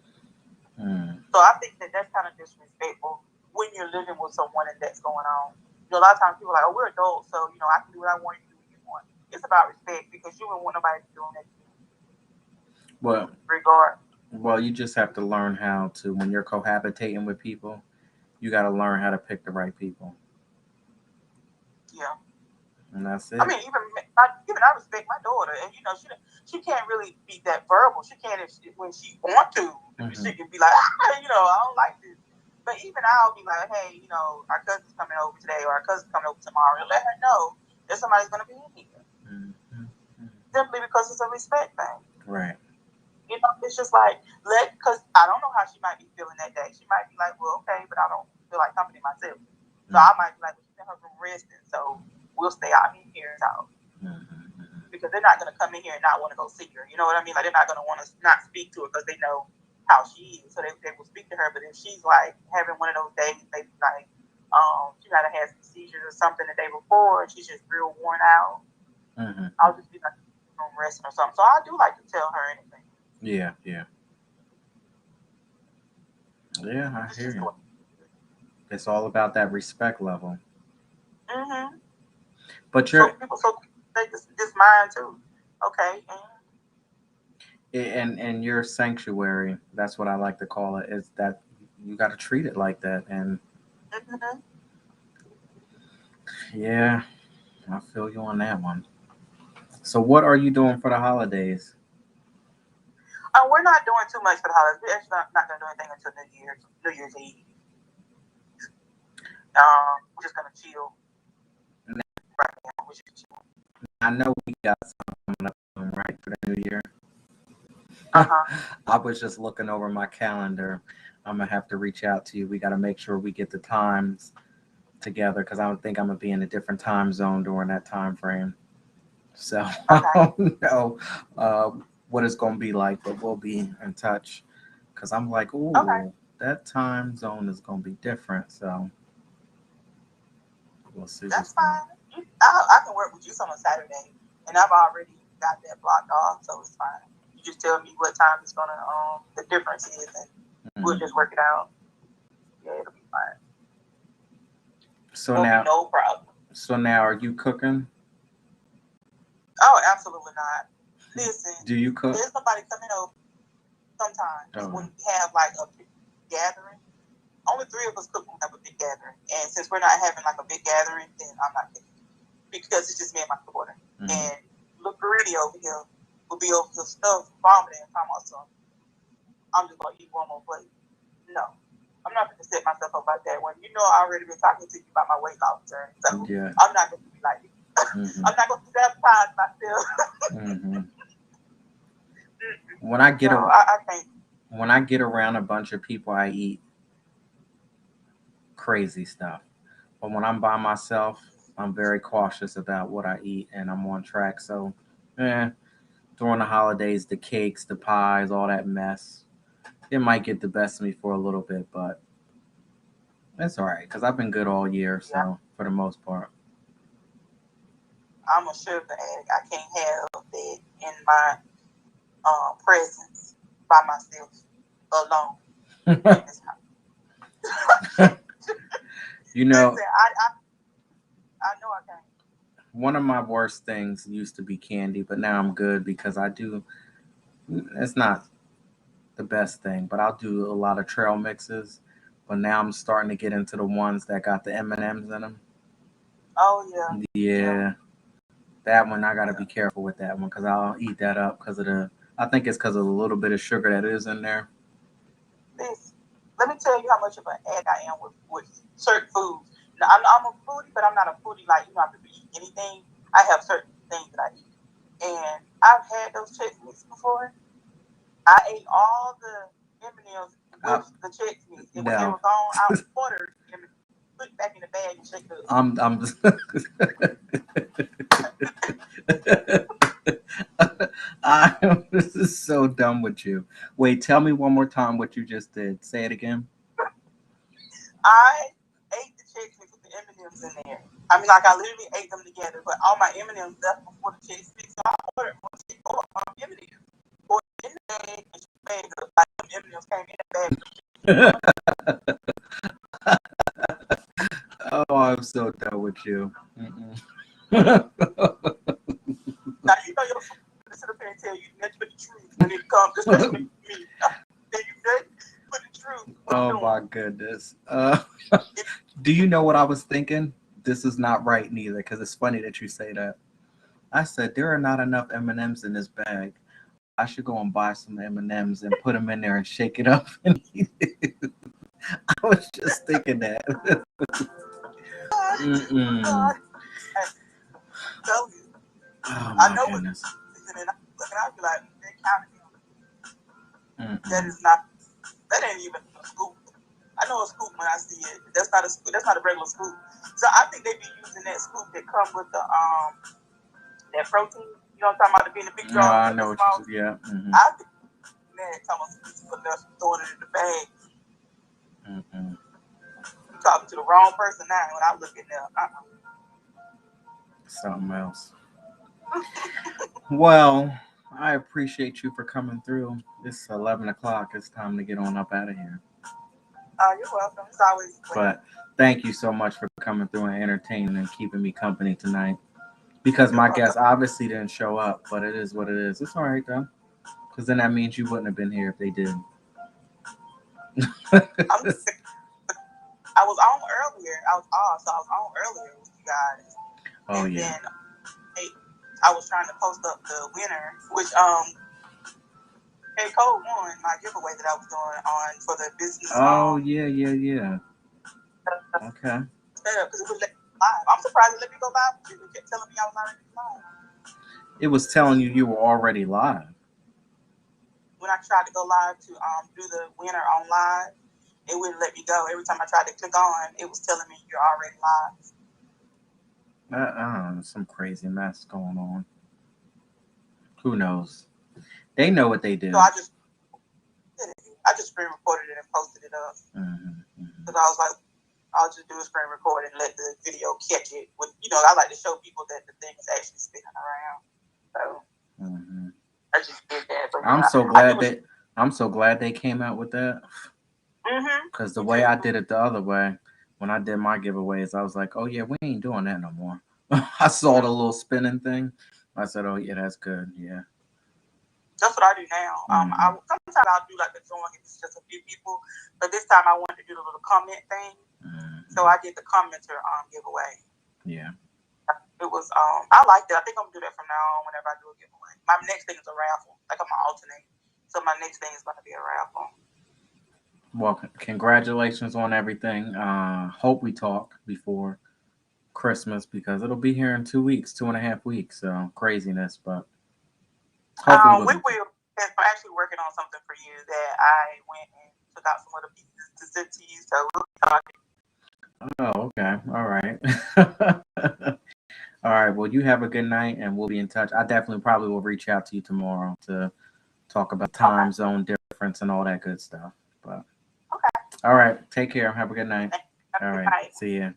So I think that's kind of disrespectful when you're living with someone and that's going on. A lot of times people are like, oh, we're adults, so, I can do what I want, you do what you want. It's about respect because you don't want nobody doing that to you. Well, you just have to learn how to, when you're cohabitating with people, you got to learn how to pick the right people. Yeah. And that's it. I mean, even I respect my daughter, and she can't really be that verbal. She can't when she want to. She can be like, I don't like this. But even I'll be like, hey, our cousin's coming over today, or our cousin's coming over tomorrow, and let her know that somebody's going to be in here. Simply because it's a respect thing. Right. It's just like because I don't know how she might be feeling that day. She might be like, well, okay, but I don't feel like company myself. So I might be like, well, she's in her room resting, so we'll stay out here and talk. Because they're not going to come in here and not want to go see her. You know what I mean? Like they're not going to want to not speak to her because they know how she is. So they will speak to her. But if she's like having one of those days, maybe like she might have had some seizures or something the day before, and she's just real worn out. I'll just be like room resting or something. So I do like to tell her anything. Yeah. I hear you. It's all about that respect level. But they just mind too. Okay. And your sanctuary, that's what I like to call it, is that you got to treat it like that. And yeah, I feel you on that one. So what are you doing for the holidays? We're not doing too much for the holidays. We're actually not going to do anything until New Year's Eve. We're just going to chill. Right now, we're just chill. I know we got something up right for the new year. I was just looking over my calendar. I'm going to have to reach out to you. We got to make sure we get the times together because I don't think I'm going to be in a different time zone during that time frame. So I don't know what it's going to be like, but we'll be in touch because I'm like, ooh, that time zone is going to be different. So we'll see. That's fine. I can work with you on a Saturday, and I've already got that blocked off, so it's fine. You just tell me what time it's gonna the difference is, and we'll just work it out. Yeah, it'll be fine. So it'll now, be no problem. So now, are you cooking? Oh, absolutely not. Listen, do you cook? There's somebody coming over sometimes when we have like a big gathering. Only 3 of us cook when we have a big gathering, and since we're not having like a big gathering, then I'm not cooking because it's just me and my daughter. And look, Rudy over here will be over the stuff vomiting and talking about something. I'm just gonna eat one more plate. No, I'm not gonna set myself up like that. When I already been talking to you about my weight loss journey, so I'm not gonna be like it. I'm not gonna sabotage myself. When I get No, a I can't. when I get around a bunch of people, I eat crazy stuff. But when I'm by myself, I'm very cautious about what I eat, and I'm on track. So, eh, during the holidays, the cakes, the pies, all that mess, it might get the best of me for a little bit, but it's all right because I've been good all year. Yeah, So, for the most part, I'm a sugar addict. I can't have that in my presence by myself alone in this house. you know, Listen, I know I can't. one of my worst things used to be candy, but now I'm good because I do. It's not the best thing, but I'll do a lot of trail mixes. But now I'm starting to get into the ones that got the M&Ms in them. Oh yeah, yeah, Yeah, that one I gotta yeah. be careful with that one because I'll eat that up because of the. I think it's because of the little bit of sugar that is in there. This, let me tell you how much of an addict I am with certain foods. Now, I'm a foodie, but I'm not a foodie like I have to eat anything. I have certain things that I eat, and I've had those Chex Mix before. I ate all the M&Ms I, with the Chex Mix, and when they now were gone, I ordered them, put it back in the bag, and shake it up. I'm I this is so dumb with you. Wait, tell me one more time what you just did. Say it again. I ate the Chex Mix with the M&Ms in there. I mean, like I literally ate them together, but all my M&Ms left before the Chex Mix, so I ordered one M&Ms. Or in the bag and bag up like them M&Ms came in the bag. Oh, I'm so done with you. Mm-mm. Now you know your food to sit up here and tell you nothing but the truth when it comes, especially me. Then you nothing but the truth. What I'm Oh doing. my goodness. Do you know what I was thinking? This is not right neither because it's funny that you say that. I said there are not enough M&Ms in this bag. I should go and buy some M&Ms and put them in there and shake it up and eat it. I was just thinking that. God, Mm-mm. God, I tell you, Oh I my know what goodness. and I look and I be like, they counted him. That Mm-mm. is not. That ain't even a scoop. I know a scoop when I see it. But that's not a scoop. That's not a regular scoop. So I think they be using that scoop that come with the that protein. You know what I'm talking about? To be in the big Oh, jars I and the know what small. you. Yeah. Mm-hmm. I think that talking about this is enough throwing it in the bag. Mm-mm. You talking to the wrong person now when I look at them. Something else. Well, I appreciate you for coming through. It's 11 o'clock. It's time to get on up out of here. You're welcome. It's always a pleasure. But thank you so much for coming through and entertaining and keeping me company tonight. Because You're my welcome. guest obviously didn't show up, but it is what it is. It's all right though, because then that means you wouldn't have been here if they did. I'm, I was on earlier. I was off, so I was on earlier with you guys, Oh and yeah. then I was trying to post up the winner, which K Cole won my giveaway that I was doing on for the business Oh yeah, yeah, yeah. Okay. setup because it was let me go live. I'm surprised it let me go live. People kept telling me I was already live. It was telling you were already live. When I tried to go live to do the winner on live, it wouldn't let me go. Every time I tried to click on, it was telling me you're already live. Some crazy mess going on. Who knows? They know what they So do. I just screen recorded it and posted it up Hmm, hmm. because I was like, I'll just do a screen record and let the video catch it. With I like to show people that the thing is actually spinning around. So Hmm. I just did that. But I'm so I knew glad it was. that I'm so glad they came out with that. Because the Me way too. I did it the other way, when I did my giveaways, I was like, "Oh yeah, we ain't doing that no more." I saw the little spinning thing. I said, "Oh yeah, that's good." Yeah. That's what I do now. Hmm. Sometimes I'll do like the drawing if it's just a few people, but this time I wanted to do the little comment thing, so Hmm. I did the commenter giveaway. Yeah. It was I liked it. I think I'm gonna do that from now on whenever I do a giveaway. My next thing is a raffle. Like I'm gonna alternate. So my next thing is gonna be a raffle. Well, congratulations on everything. Hope we talk before Christmas because it'll be here in 2 weeks, 2.5 weeks. So craziness, but hopefully We we'll. will. I'm actually working on something for you that I went and took out some little pieces to send to you. So we'll be talking. Oh, okay. All right. All right. Well, you have a good night, and we'll be in touch. I definitely probably will reach out to you tomorrow to talk about time zone difference and all that good stuff. But all right. Take care. Have a good night. All right. See ya.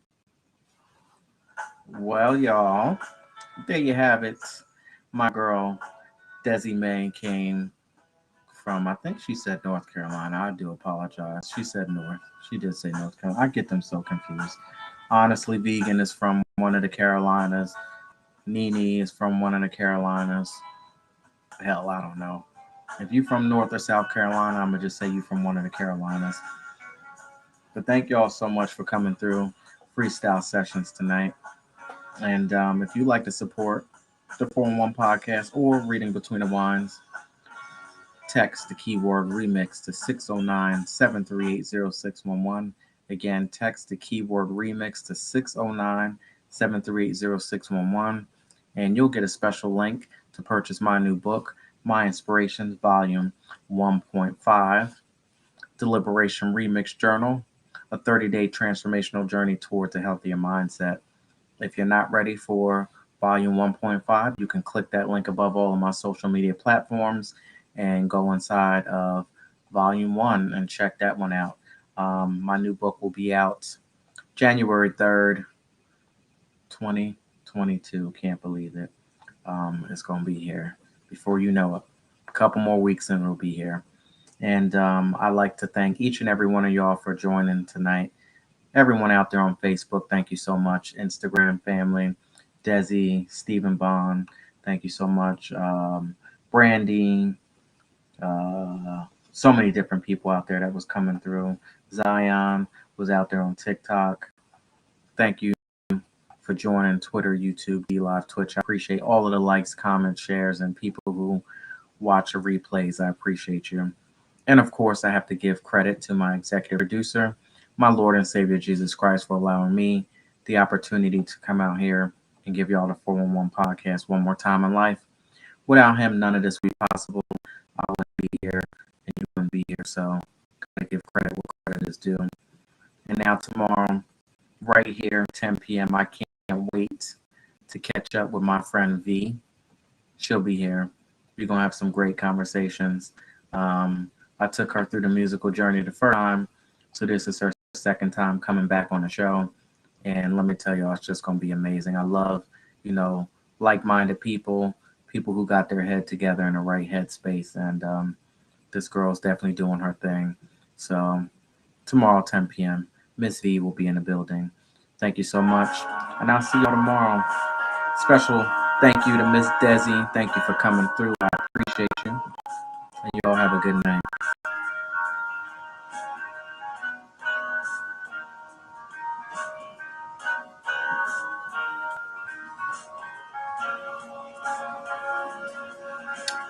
Well, y'all, there you have it. My girl, Desi May, came from, I think she said North Carolina. I do apologize. She said North. She did say North Carolina. I get them so confused. Honestly, Vegan is from one of the Carolinas. Nene is from one of the Carolinas. Hell, I don't know. If you from North or South Carolina, I'm gonna just say you from one of the Carolinas. But thank y'all so much for coming through freestyle sessions tonight. And if you'd like to support the 411 podcast or Reading Between the Wines, text the keyword remix to 609-738-0611. Again, text the keyword remix to 609-738-0611. And you'll get a special link to purchase my new book, My Inspirations, Volume 1.5, Deliberation Remix Journal, a 30-day transformational journey towards a healthier mindset. If you're not ready for Volume 1.5, you can click that link above all of my social media platforms and go inside of Volume 1 and check that one out. My new book will be out January 3rd, 2022. Can't believe it. It's going to be here before you know it. A couple more weeks and it'll be here. And I'd like to thank each and every one of y'all for joining tonight. Everyone out there on Facebook, thank you so much. Instagram family, Desi, Stephen Bond, thank you so much. Brandy, so many different people out there that was coming through. Zion was out there on TikTok. Thank you for joining Twitter, YouTube, DLive, Twitch. I appreciate all of the likes, comments, shares, and people who watch the replays. I appreciate you. And of course, I have to give credit to my executive producer, my Lord and Savior Jesus Christ, for allowing me the opportunity to come out here and give y'all the 411 podcast one more time in life. Without him, none of this would be possible. I wouldn't be here and you wouldn't be here. So gotta give credit where credit is due. And now tomorrow, right here, 10 p.m., I can't wait to catch up with my friend V. She'll be here. We're gonna have some great conversations. I took her through the musical journey the first time, so this is her second time coming back on the show. And let me tell you, it's just going to be amazing. I love, like-minded people who got their head together in the right headspace. And this girl's definitely doing her thing. So tomorrow, 10 p.m., Miss V will be in the building. Thank you so much. And I'll see y'all tomorrow. Special thank you to Miss Desi. Thank you for coming through. I appreciate you. And you all have a good night.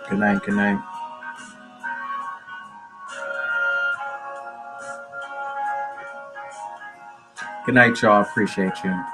Good night. Good night. Good night, y'all. Appreciate you.